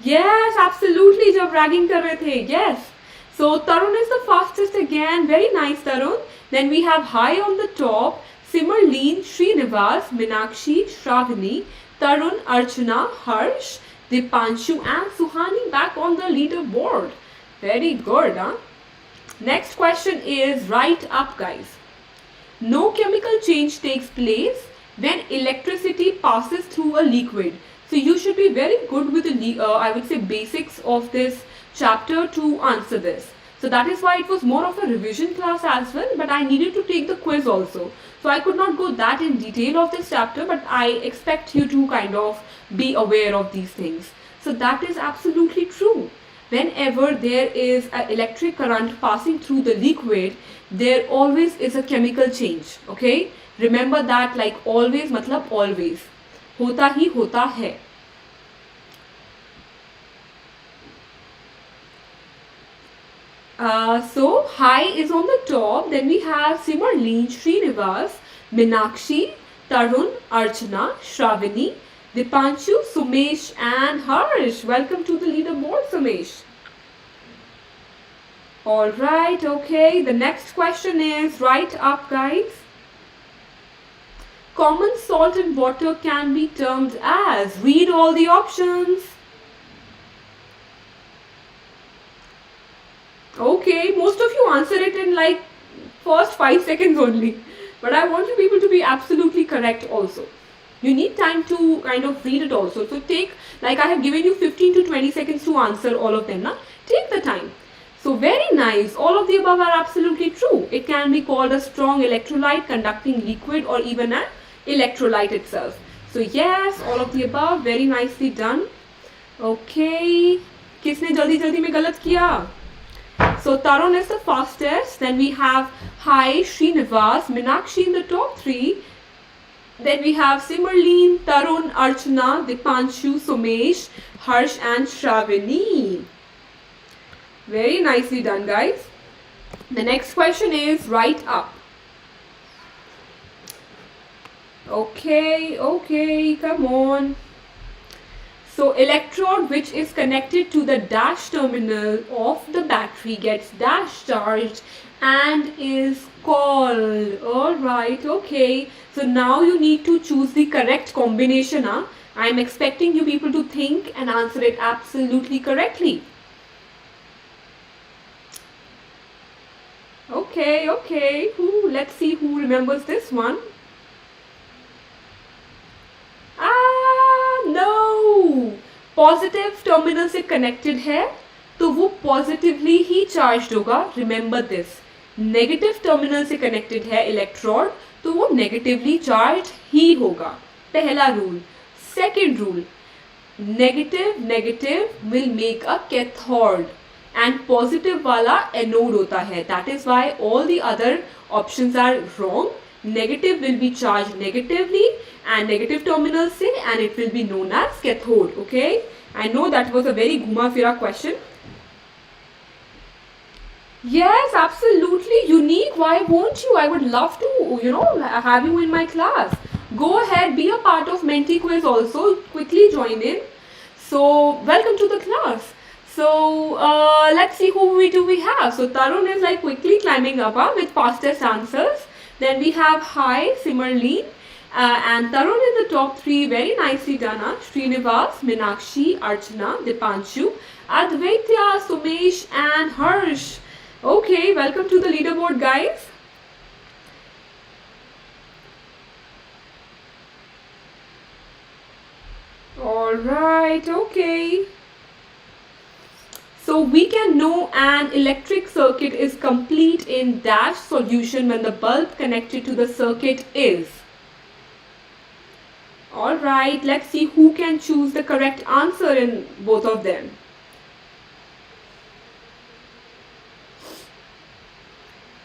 Yes, absolutely. जब ragging कर रहे थे. Yes. So Tarun is the fastest again. Very nice, Tarun. Then we have Hai on the top. Simmerleen, Srinivas, Minakshi, Shravani, Tarun, Archana, Harsh, Dipanshu and Suhani back on the leaderboard. Very good, huh? Next question is right up, guys. No chemical change takes place when electricity passes through a liquid. So you should be very good with the, I would say, basics of this chapter to answer this. So that is why it was more of a revision class as well, but I needed to take the quiz also. So I could not go that in detail of this chapter, but I expect you to kind of be aware of these things. So that is absolutely true. Whenever there is an electric current passing through the liquid, there always is a chemical change. Okay? Remember that, like always matlab always. Hota hi hota hai. So Hai is on the top. Then we have Simmerleen, Srinivas, Minakshi, Tarun, Archana, Shravani, Dipanshu, Sumesh and Harsh. Welcome to the leaderboard, Sumesh. Alright, okay. The next question is right up, guys. Common salt in water can be termed as. Read all the options. Okay, most of you answer it in like first 5 seconds only. But I want you people to be absolutely correct also. You need time to kind of read it also. So take, like I have given you 15 to 20 seconds to answer all of them. Na? Take the time. So very nice. All of the above are absolutely true. It can be called a strong electrolyte, conducting liquid or even an electrolyte itself. So yes, all of the above, very nicely done. Okay. किसने जल्दी जल्दी में गलत किया? So Tarun is the fastest. Then we have Hai, Srinivas, Minakshi in the top 3. Then we have Simmerleen, Tarun, Archana, Dipanshu, Sumesh, Harsh and Shravani. Very nicely done, guys. The next question is right up. Okay, come on. So electrode which is connected to the dash terminal of the battery gets dash charged and is called. Alright, okay. So now you need to choose the correct combination. Huh? I am expecting you people to think and answer it absolutely correctly. Okay. Let's see who remembers this one. No, positive terminal से connected है तो वो positively ही charge होगा. Remember this. Negative terminal से connected है electrode तो वो नेगेटिवली चार्ज ही होगा. पहला rule. Second rule, negative will make a cathode and positive वाला एनोड होता है. That is why all the other options are wrong. Negative will be charged negatively and negative terminal se, and it will be known as cathode. Okay, I know that was a very ghuma fira question. Yes, absolutely unique. Why won't you? I would love to, have you in my class. Go ahead, be a part of Menti quiz also. Quickly join in. So welcome to the class. So let's see who we have. So Tarun is like quickly climbing up with fastest answers. Then we have Hi, Simmerleen. And Tarun in the top 3, very nicely done. Srinivas, Minakshi, Archana, Dipanshu, Advaitya, Sumesh and Harsh. Okay, welcome to the leaderboard, guys. Alright, okay. So we can know an electric circuit is complete in dash solution when the bulb connected to the circuit is. Alright, let's see who can choose the correct answer in both of them.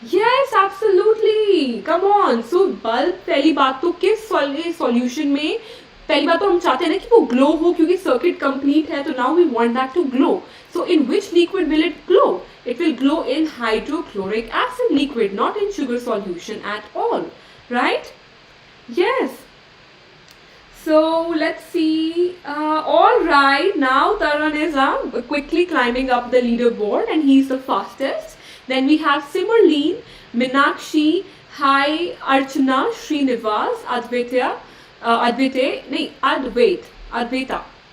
Yes, absolutely. Come on. So bulb पहली बात तो किस solution में पहली बात तो हम चाहते हैं ना कि वो glow हो क्योंकि circuit complete है तो now we want that to glow. So in which liquid will it glow? It will glow in hydrochloric acid liquid, not in sugar solution at all. Right? Yes. So let's see. All right, now Tarun is quickly climbing up the leaderboard and he's the fastest. Then we have Simmerleen, Minakshi, Hi, Archana, Srinivas, Advaita.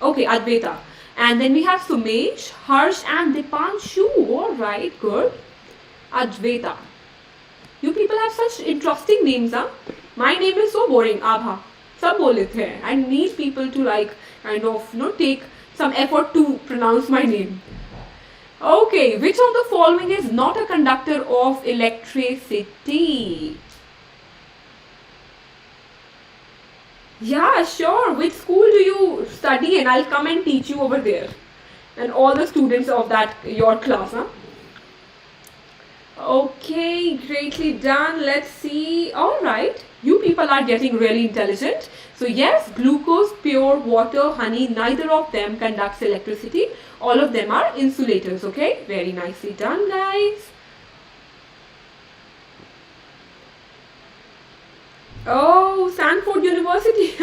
Okay, Advaita. And then we have Sumesh, Harsh and Dipanshu. All right, good. Advaita. You people have such interesting names, huh? My name is so boring, Abha. सब बोल लेते हैं. I need people to like kind of take some effort to pronounce my name. Okay, which of the following is not a conductor of electricity? Yeah, sure. Which school do you study in? I'll come and teach you over there. And all the students of your class, huh? Okay, greatly done. Let's see. All right. You people are getting really intelligent. So yes, glucose, pure water, honey, neither of them conducts electricity. All of them are insulators. Okay, very nicely done, guys. Oh, Stanford University.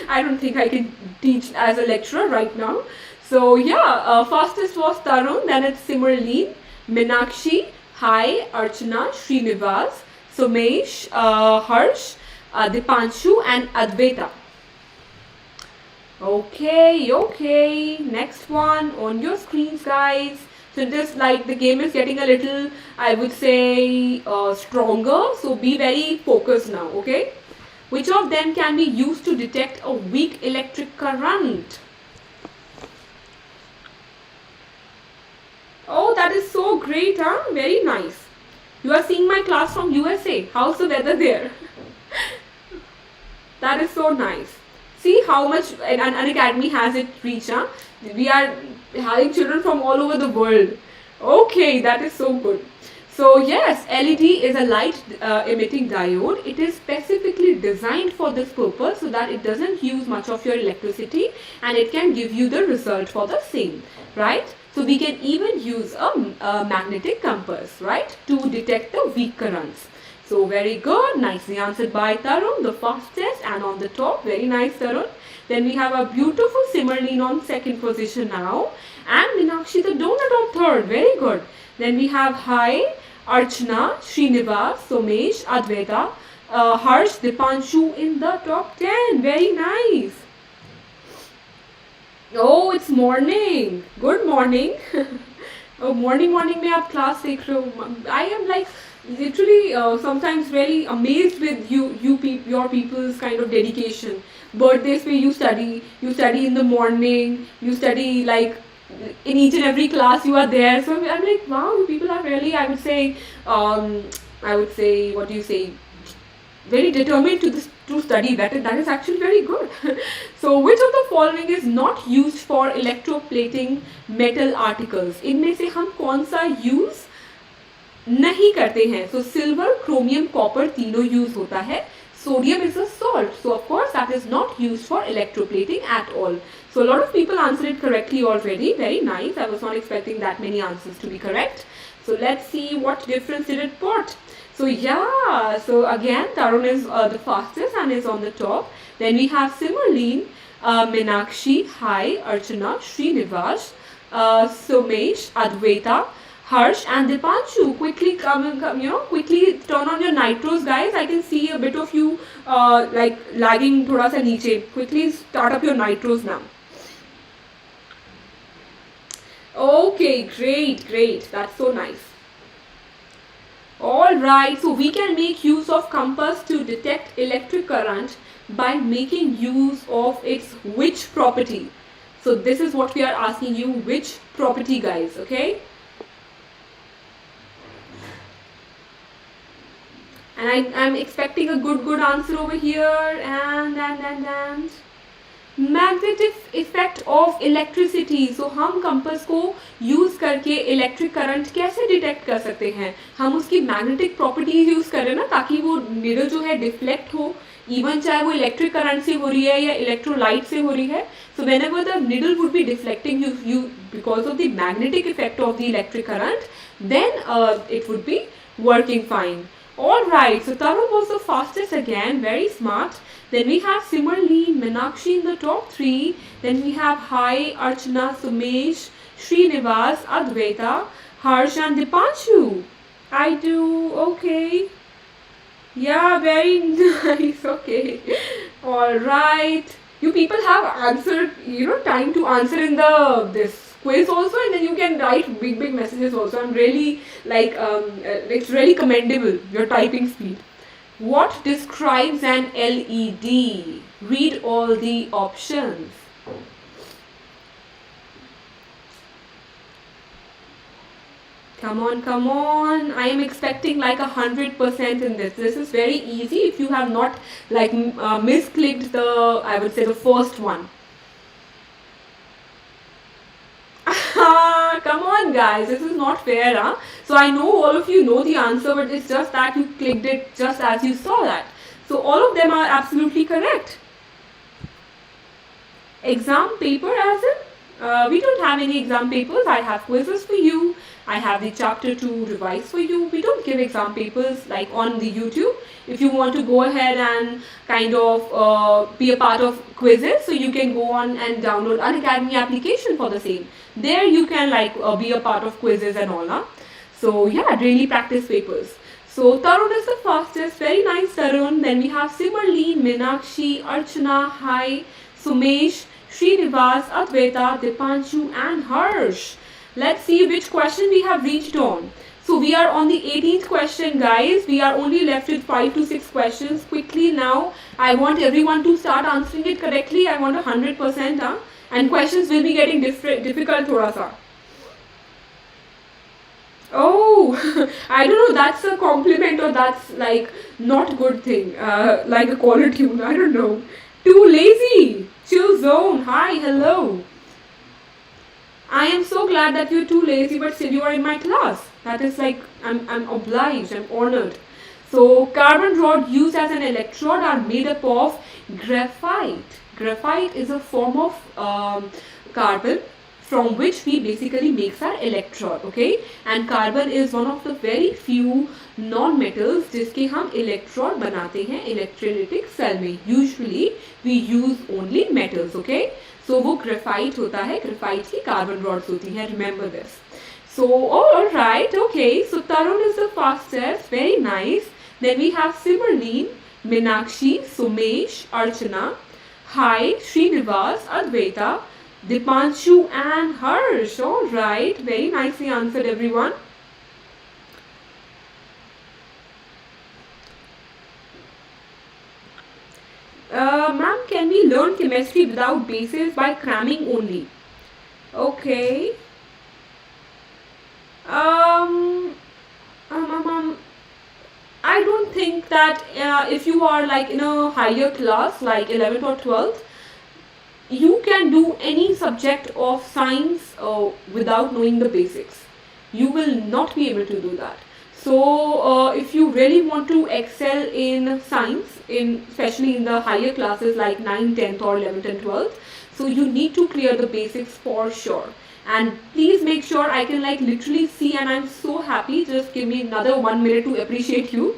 I don't think I can teach as a lecturer right now. So yeah, fastest was Tarun, then it's Simmerleen, Minakshi, Hi, Archana, Srinivas, Sumesh, Harsh, Dipanshu and Advaita. Okay, next one on your screens, guys. So just like the game is getting a little, I would say, stronger. So be very focused now, okay? Which of them can be used to detect a weak electric current? Oh, that is so great, huh? Very nice. You are seeing my class from USA. How's the weather there? That is so nice. See how much Unacademy has it reached, huh? We are having children from all over the world. Okay, that is so good. So yes, LED is a light emitting diode. It is specifically designed for this purpose so that it doesn't use much of your electricity and it can give you the result for the same, right? So we can even use a magnetic compass, right, to detect the weak currents. So very good, nicely answered by Tarun, the fastest and on the top. Very nice, Tarun. Then we have a beautiful Simmerleen on second position now. And Minakshi the donut on third. Very good. Then we have Hi, Archana, Srinivas, Somesh, Advaita, Harsh, Dipanshu in the top 10. Very nice. Oh, it's morning. Good morning. Oh, morning में आप class देख रहे हो. I am like literally sometimes really amazed with your people's kind of dedication. Birthdays पे you study in the morning, you study like in each and every class you are there. So I'm like, wow, you people are really, I would say, what do you say, very determined to study. That is actually very good. So which of the following is not used for electroplating metal articles? इनमें से हम कौन सा use नहीं करते हैं? So silver, chromium, copper तीनों use होता है. Sodium is a salt, so of course that is not used for electroplating at all. So a lot of people answered it correctly already. Very nice. I was not expecting that many answers to be correct. So let's see what difference did it put. So yeah, so again Tarun is the fastest and and is on the top. Then we have similarly Meenakshi, Hi, Archana, Srinivas, Somesh, Advaita, Harsh and Dipanshu. Quickly quickly turn on your nitros, guys. I can see a bit of you like lagging thoda sa niche. Quickly start up your nitros now. Okay, great. That's so nice. Alright, so we can make use of compass to detect electric current by making use of its which property? So this is what we are asking you, which property, guys, okay? And I'm expecting a good answer over here. And magnetic effect of electricity. So हम compass को use करके electric current कैसे detect कर सकते हैं? हम उसकी magnetic properties use करें ना, ताकि वो नीडल जो है डिफ्लेक्ट हो, इवन चाहे वो इलेक्ट्रिक करंट से हो रही है या इलेक्ट्रोलाइट से हो रही है. So whenever the needle would be deflecting you because of the magnetic effect of the electric current, then it would be working fine. Alright, so Tarun was the fastest again, very smart. Then we have similarly Meenakshi in the top 3. Then we have Hai, Archana, Sumesh, Srinivas, Advaita, Harsh and Dipanshu. I do, okay. Yeah, very nice, okay. Alright. You people have answered, time to answer in this quiz also, and then you can write big messages also. I'm really it's really commendable, your typing speed. What describes an LED? Read all the options. Come on. I am expecting like 100% in this. This is very easy if you have not misclicked I would say the first one. Come on, guys, this is not fair, huh? So I know all of you know the answer, but it's just that you clicked it just as you saw that. So all of them are absolutely correct. Exam paper as in? We don't have any exam papers. I have quizzes for you. I have the chapter 2 revise for you. We don't give exam papers like on the YouTube. If you want to go ahead and kind of be a part of quizzes, so you can go on and download Unacademy application for the same. There you can be a part of quizzes and all. Huh? So yeah, daily practice papers. So Tarun is the fastest. Very nice, Tarun. Then we have similarly Meenakshi, Archana, Hai, Sumesh, Srinivas, Advaita, Dipanshu and Harsh. Let's see which question we have reached on. So we are on the 18th question, guys. We are only left with 5 to 6 questions. Quickly now, I want everyone to start answering it correctly. I want 100%. Huh? And questions will be getting difficult thoda sa. Oh, I don't know, that's a compliment or that's not good thing. Like a caller tune, I don't know. Too lazy. Chill zone. Hi, hello. I am so glad that you're too lazy, but still you are in my class. That is I'm obliged, I'm honored. So carbon rod used as an electrode are made up of graphite. Graphite is a form of carbon from which we basically makes our electrode, okay? And carbon is one of the very few non-metals जिसके हम electrode बनाते हैं electrolytic cell में. Usually we use only metals, okay? So वो graphite होता है, graphite की carbon rods होती हैं. Remember this. So all right, okay. So Tarun is the fastest, very nice. Then we have similarly Meenakshi, Sumesh, Archana, Hai, Srinivas, Advaita, Dipanshu and Harsh. All right, very nicely answered, everyone. Ma'am, can we learn chemistry without bases by cramming only? Okay. I don't think that if you are in a higher class like 11th or 12th, you can do any subject of science without knowing the basics. You will not be able to do that. So if you really want to excel in science, especially in the higher classes like 9th, 10th or 11th and 12th, so you need to clear the basics for sure. And please make sure I can literally see, and I'm so happy. Just give me another 1 minute to appreciate you.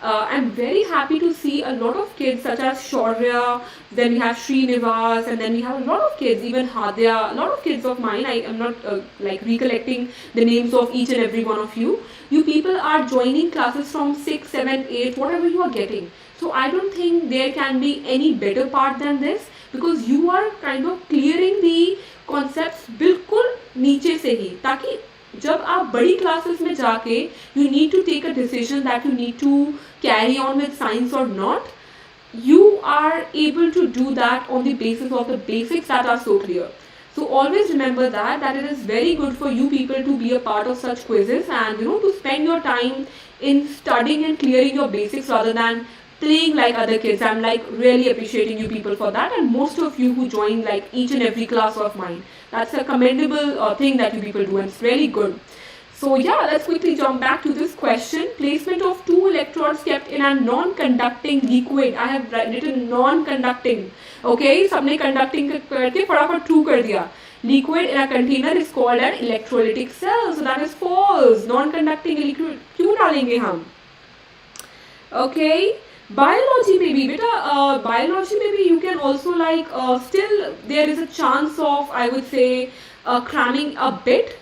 I'm very happy to see a lot of kids such as Shaurya, then we have Srinivas, and then we have a lot of kids, even Hadya, a lot of kids of mine. I am not like recollecting the names of each and every one of you. You people are joining classes from 6, 7, 8, whatever you are getting. So I don't think there can be any better part than this, because you are kind of clearing the concepts बिल्कुल नीचे से ही, ताकि जब आप बड़ी classes में जाके you need to take a decision that you need to carry on with science or not, you are able to do that on the basis of the basics that are so clear. So always remember that it is very good for you people to be a part of such quizzes, and to spend your time in studying and clearing your basics rather than playing like other kids. I'm like really appreciating you people for that, and most of you who join like each and every class of mine. That's a commendable thing that you people do, and it's really good. So yeah, let's quickly jump back to this question. Placement of two electrodes kept in a non-conducting liquid. I have written non-conducting. Okay, सबने conducting करके फटाफट true कर दिया. Liquid in a container is called an electrolytic cell. So that is false. Non-conducting liquid क्यों डालेंगे हम? Okay. Biology maybe, beta, biology maybe you can also like, still there is a chance of, I would say, cramming a bit,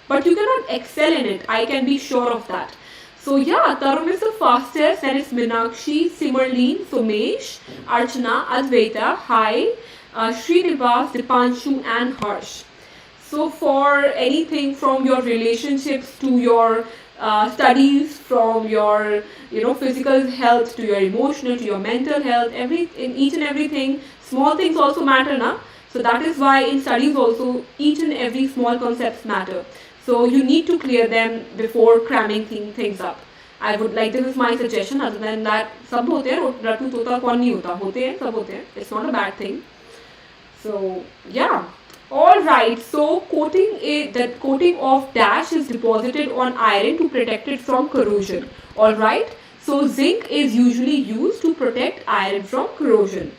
but you cannot excel in it. I can be sure of that. So yeah, Tarun is the fastest, then it's Meenakshi, Simmerleen, Somesh, Archana, Advaita, Hai, Srinivas, Dipanshu and Harsh. So for anything from your relationships to your studies, from your physical health to your emotional to your mental health, in each and everything, small things also matter, na? So that is why in studies also each and every small concepts matter. So you need to clear them before cramming things up. I would like, this is my suggestion. Other than that, सब होते हैं, रटू तोता कौन नहीं होता, होते हैं, सब होते हैं. It's not a bad thing. So yeah. Alright, so the coating of dash is deposited on iron to protect it from corrosion. Alright, so zinc is usually used to protect iron from corrosion.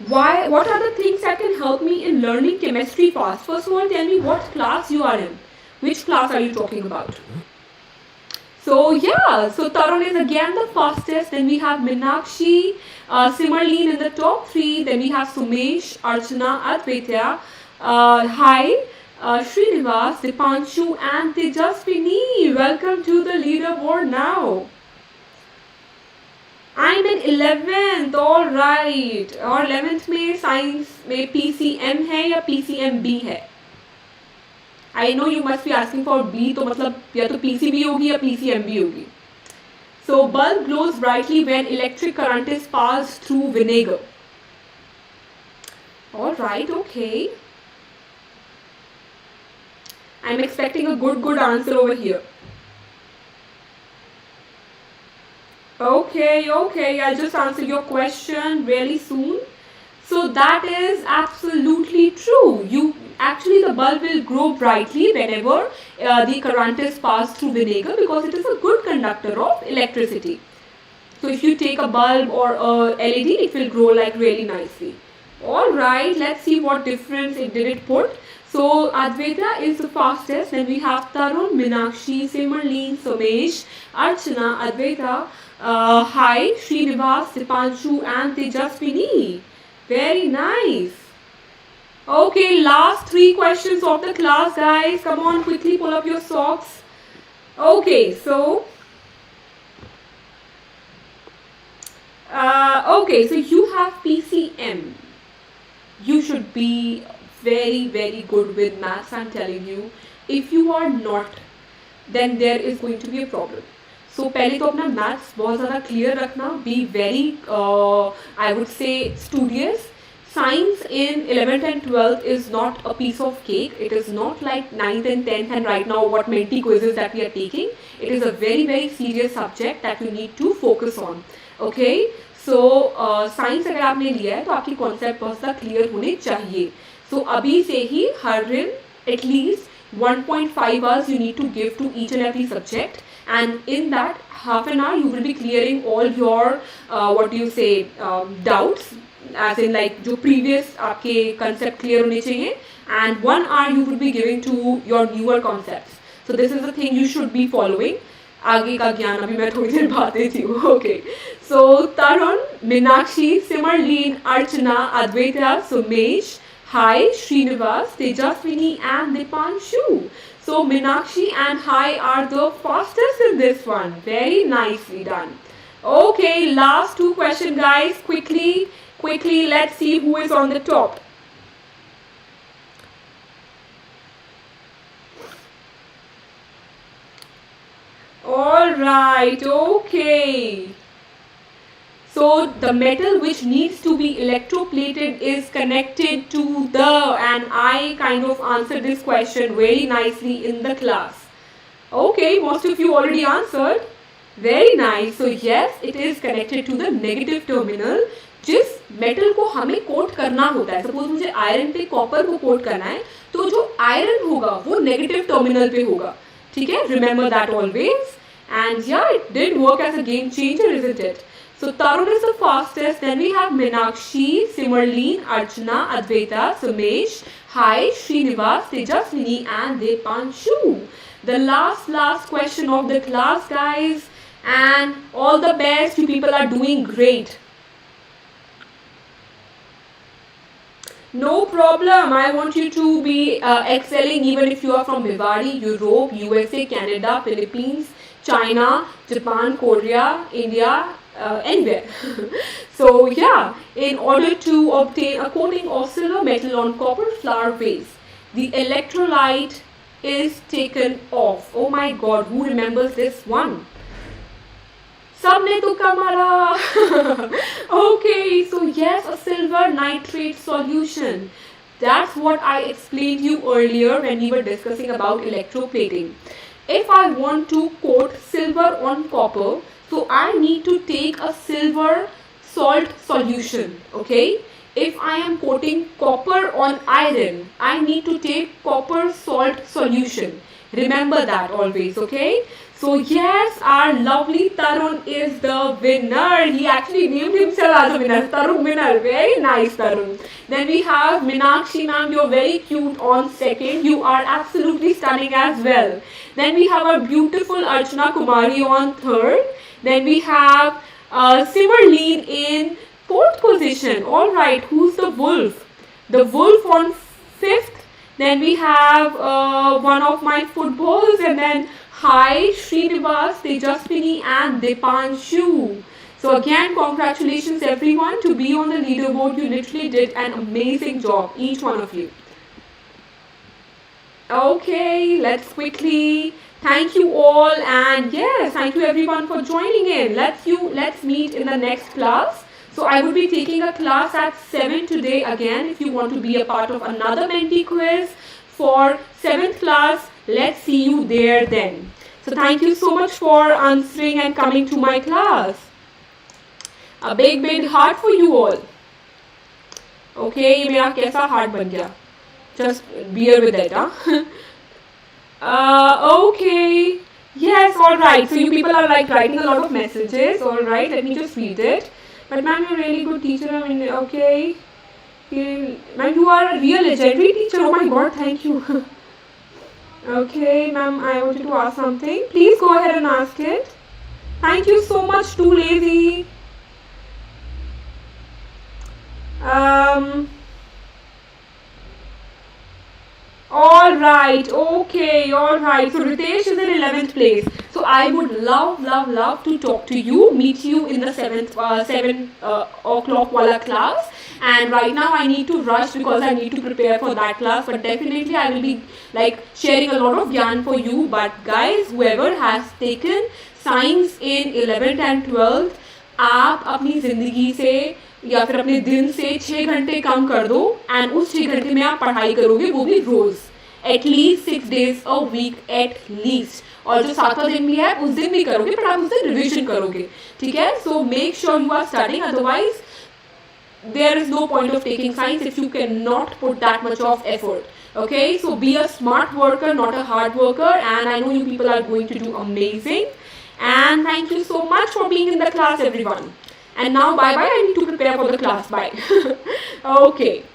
What are the things that can help me in learning chemistry fast? First of all, tell me what class you are in. Which class are you talking about? So yeah, so Tarun is again the fastest. Then we have Meenakshi, Simmerleen in the top 3. Then we have Sumesh, Archana, Advaita, Hai, Srinivas, Dipanshu and Tejaswini. Welcome to the leaderboard now. I'm in 11th, alright. और 11th में science में PCM है या PCMB है? I know you must be asking for B, तो मतलब या तो PCB होगी या PCMB होगी. So bulb glows brightly when electric current is passed through vinegar. Alright, okay. I'm expecting a good answer over here. Okay, I'll just answer your question really soon. So that is absolutely true. The bulb will glow brightly whenever the current is passed through vinegar, because it is a good conductor of electricity. So if you take a bulb or a LED, it will glow like really nicely. Alright, let's see what difference did it put. So Advaita is the fastest. Then we have Tarun, Meenakshi, Simmerleen, Somesh, Archana, Advaita, Hai, Srinivas, Dipanshu and Tejaswini. Very nice. Okay, last 3 questions of the class, guys. Come on, quickly pull up your socks. Okay, so you have PCM. You should be very good with maths, I'm telling you. If you are not, then there is going to be a problem. So पहले तो अपना maths बहुत ज़्यादा clear रखना. Be very, I would say, studious. Science in 11th and 12th is not a piece of cake. It is not like 9th and 10th and right now what menti quizzes that we are taking. It is a very serious subject that you need to focus on. Okay, so science अगर आपने लिया है तो आपकी concept बहुत ज़्यादा clear होने चाहिए. So अभी से ही हर दिन at least 1.5 hours you need to give to each and every subject, and in that half an hour you will be clearing all your doubts, as in like जो previous आपके concept clear होने चाहिए, and 1 hour you will be giving to your newer concepts. So this is the thing you should be following. आगे का ज्ञान अभी मैं थोड़ी देर बाद देती हूँ. Okay. So Tarun, Meenakshi, Simmerleen, Archana, Advaita, Sumesh, Hi, Srinivas, Tejaswini and Dipanshu. So Meenakshi and Hi are the fastest in this one. Very nicely done. Okay, last two questions, guys. Quickly, let's see who is on the top. All right, okay. So the metal which needs to be electroplated is connected to the, and I kind of answered this question very nicely in the class. Okay, most of you already answered. Very nice. So yes, it is connected to the negative terminal. जिस metal को हमें coat करना होता है, suppose मुझे iron पे copper को coat करना है, तो जो आयरन होगा वो नेगेटिव टर्मिनल पे होगा. ठीक है, remember that always. And yeah, it did work as a game changer, isn't it? So Tarun is the fastest. Then we have Meenakshi, Simmerleen, Archana, Advaita, Sumesh, Hi, Srinivas, Tejaswini and Depanshu. The last question of the class, guys. And all the best. You people are doing great. No problem. I want you to be excelling even if you are from Bhiwadi, Europe, USA, Canada, Philippines, China, Japan, Korea, India, anywhere. So yeah, in order to obtain a coating of silver metal on copper flour base, the electrolyte is taken off. Oh my God, who remembers this one? Sabne tukka mara. Okay, so yes, a silver nitrate solution. That's what I explained you earlier when we were discussing about electroplating. If I want to coat silver on copper, so I need to take a silver salt solution, okay? If I am coating copper on iron, I need to take copper salt solution. Remember that always, okay? So yes, our lovely Tarun is the winner. He actually named himself as a winner. Tarun winner. Very nice, Tarun. Then we have Meenakshi ma'am. You're very cute on second. You are absolutely stunning as well. Then we have our beautiful Archana Kumari on third. Then we have Simmerleen in fourth position. All right, who's the wolf? The wolf on fifth. Then we have one of my footballs, and then Hi, Srinivas, Tejaswini and Dipanshu. So again, congratulations everyone to be on the leaderboard. You literally did an amazing job, each one of you. Okay, let's quickly thank you all, and yes, thank you everyone for joining in. Let's meet in the next class. So I will be taking a class at 7 today again. If you want to be a part of another mentee quiz for 7th class, let's see you there then. So thank you so much for answering and coming to my class. A big heart for you all. Okay, ये मेरा कैसा heart बन गया? Just bear with it, huh? Okay. Yes, all right. So you people are like writing a lot of messages. All right, let me just read it. But ma'am, you're a really good teacher. I mean, okay. Ma'am, you are a real legendary teacher. Oh my God, thank you. Okay, ma'am, I wanted to ask something. Please go ahead and ask it. Thank you so much, Too Lazy. All right, okay, all right. So Ritesh is in 11th place. So I would love to talk to you, meet you in the 7 o'clock wala class. And right now I need to rush because I need to prepare for that class. But definitely I will be like sharing a lot of yarn for you. But guys, whoever has taken science in 11th and 12th, आप अपनी जिंदगी से या फिर अपने दिन से 6 घंटे कम कर दो एंड उस 6 घंटे में आप पढ़ाई करोगे, वो भी रोज at least 6 days a week at least. और जो 7वां दिन भी है उस दिन भी करोगे, पर आप उस दिन रिविजन करोगे. ठीक है, so make sure you are studying, otherwise there is no point of taking science if you cannot put that much of effort. Okay, so be a smart worker, not a hard worker, and I know you people are going to do amazing. And thank you so much for being in the class, everyone. And now bye bye, I need to prepare for the class. Bye. Okay.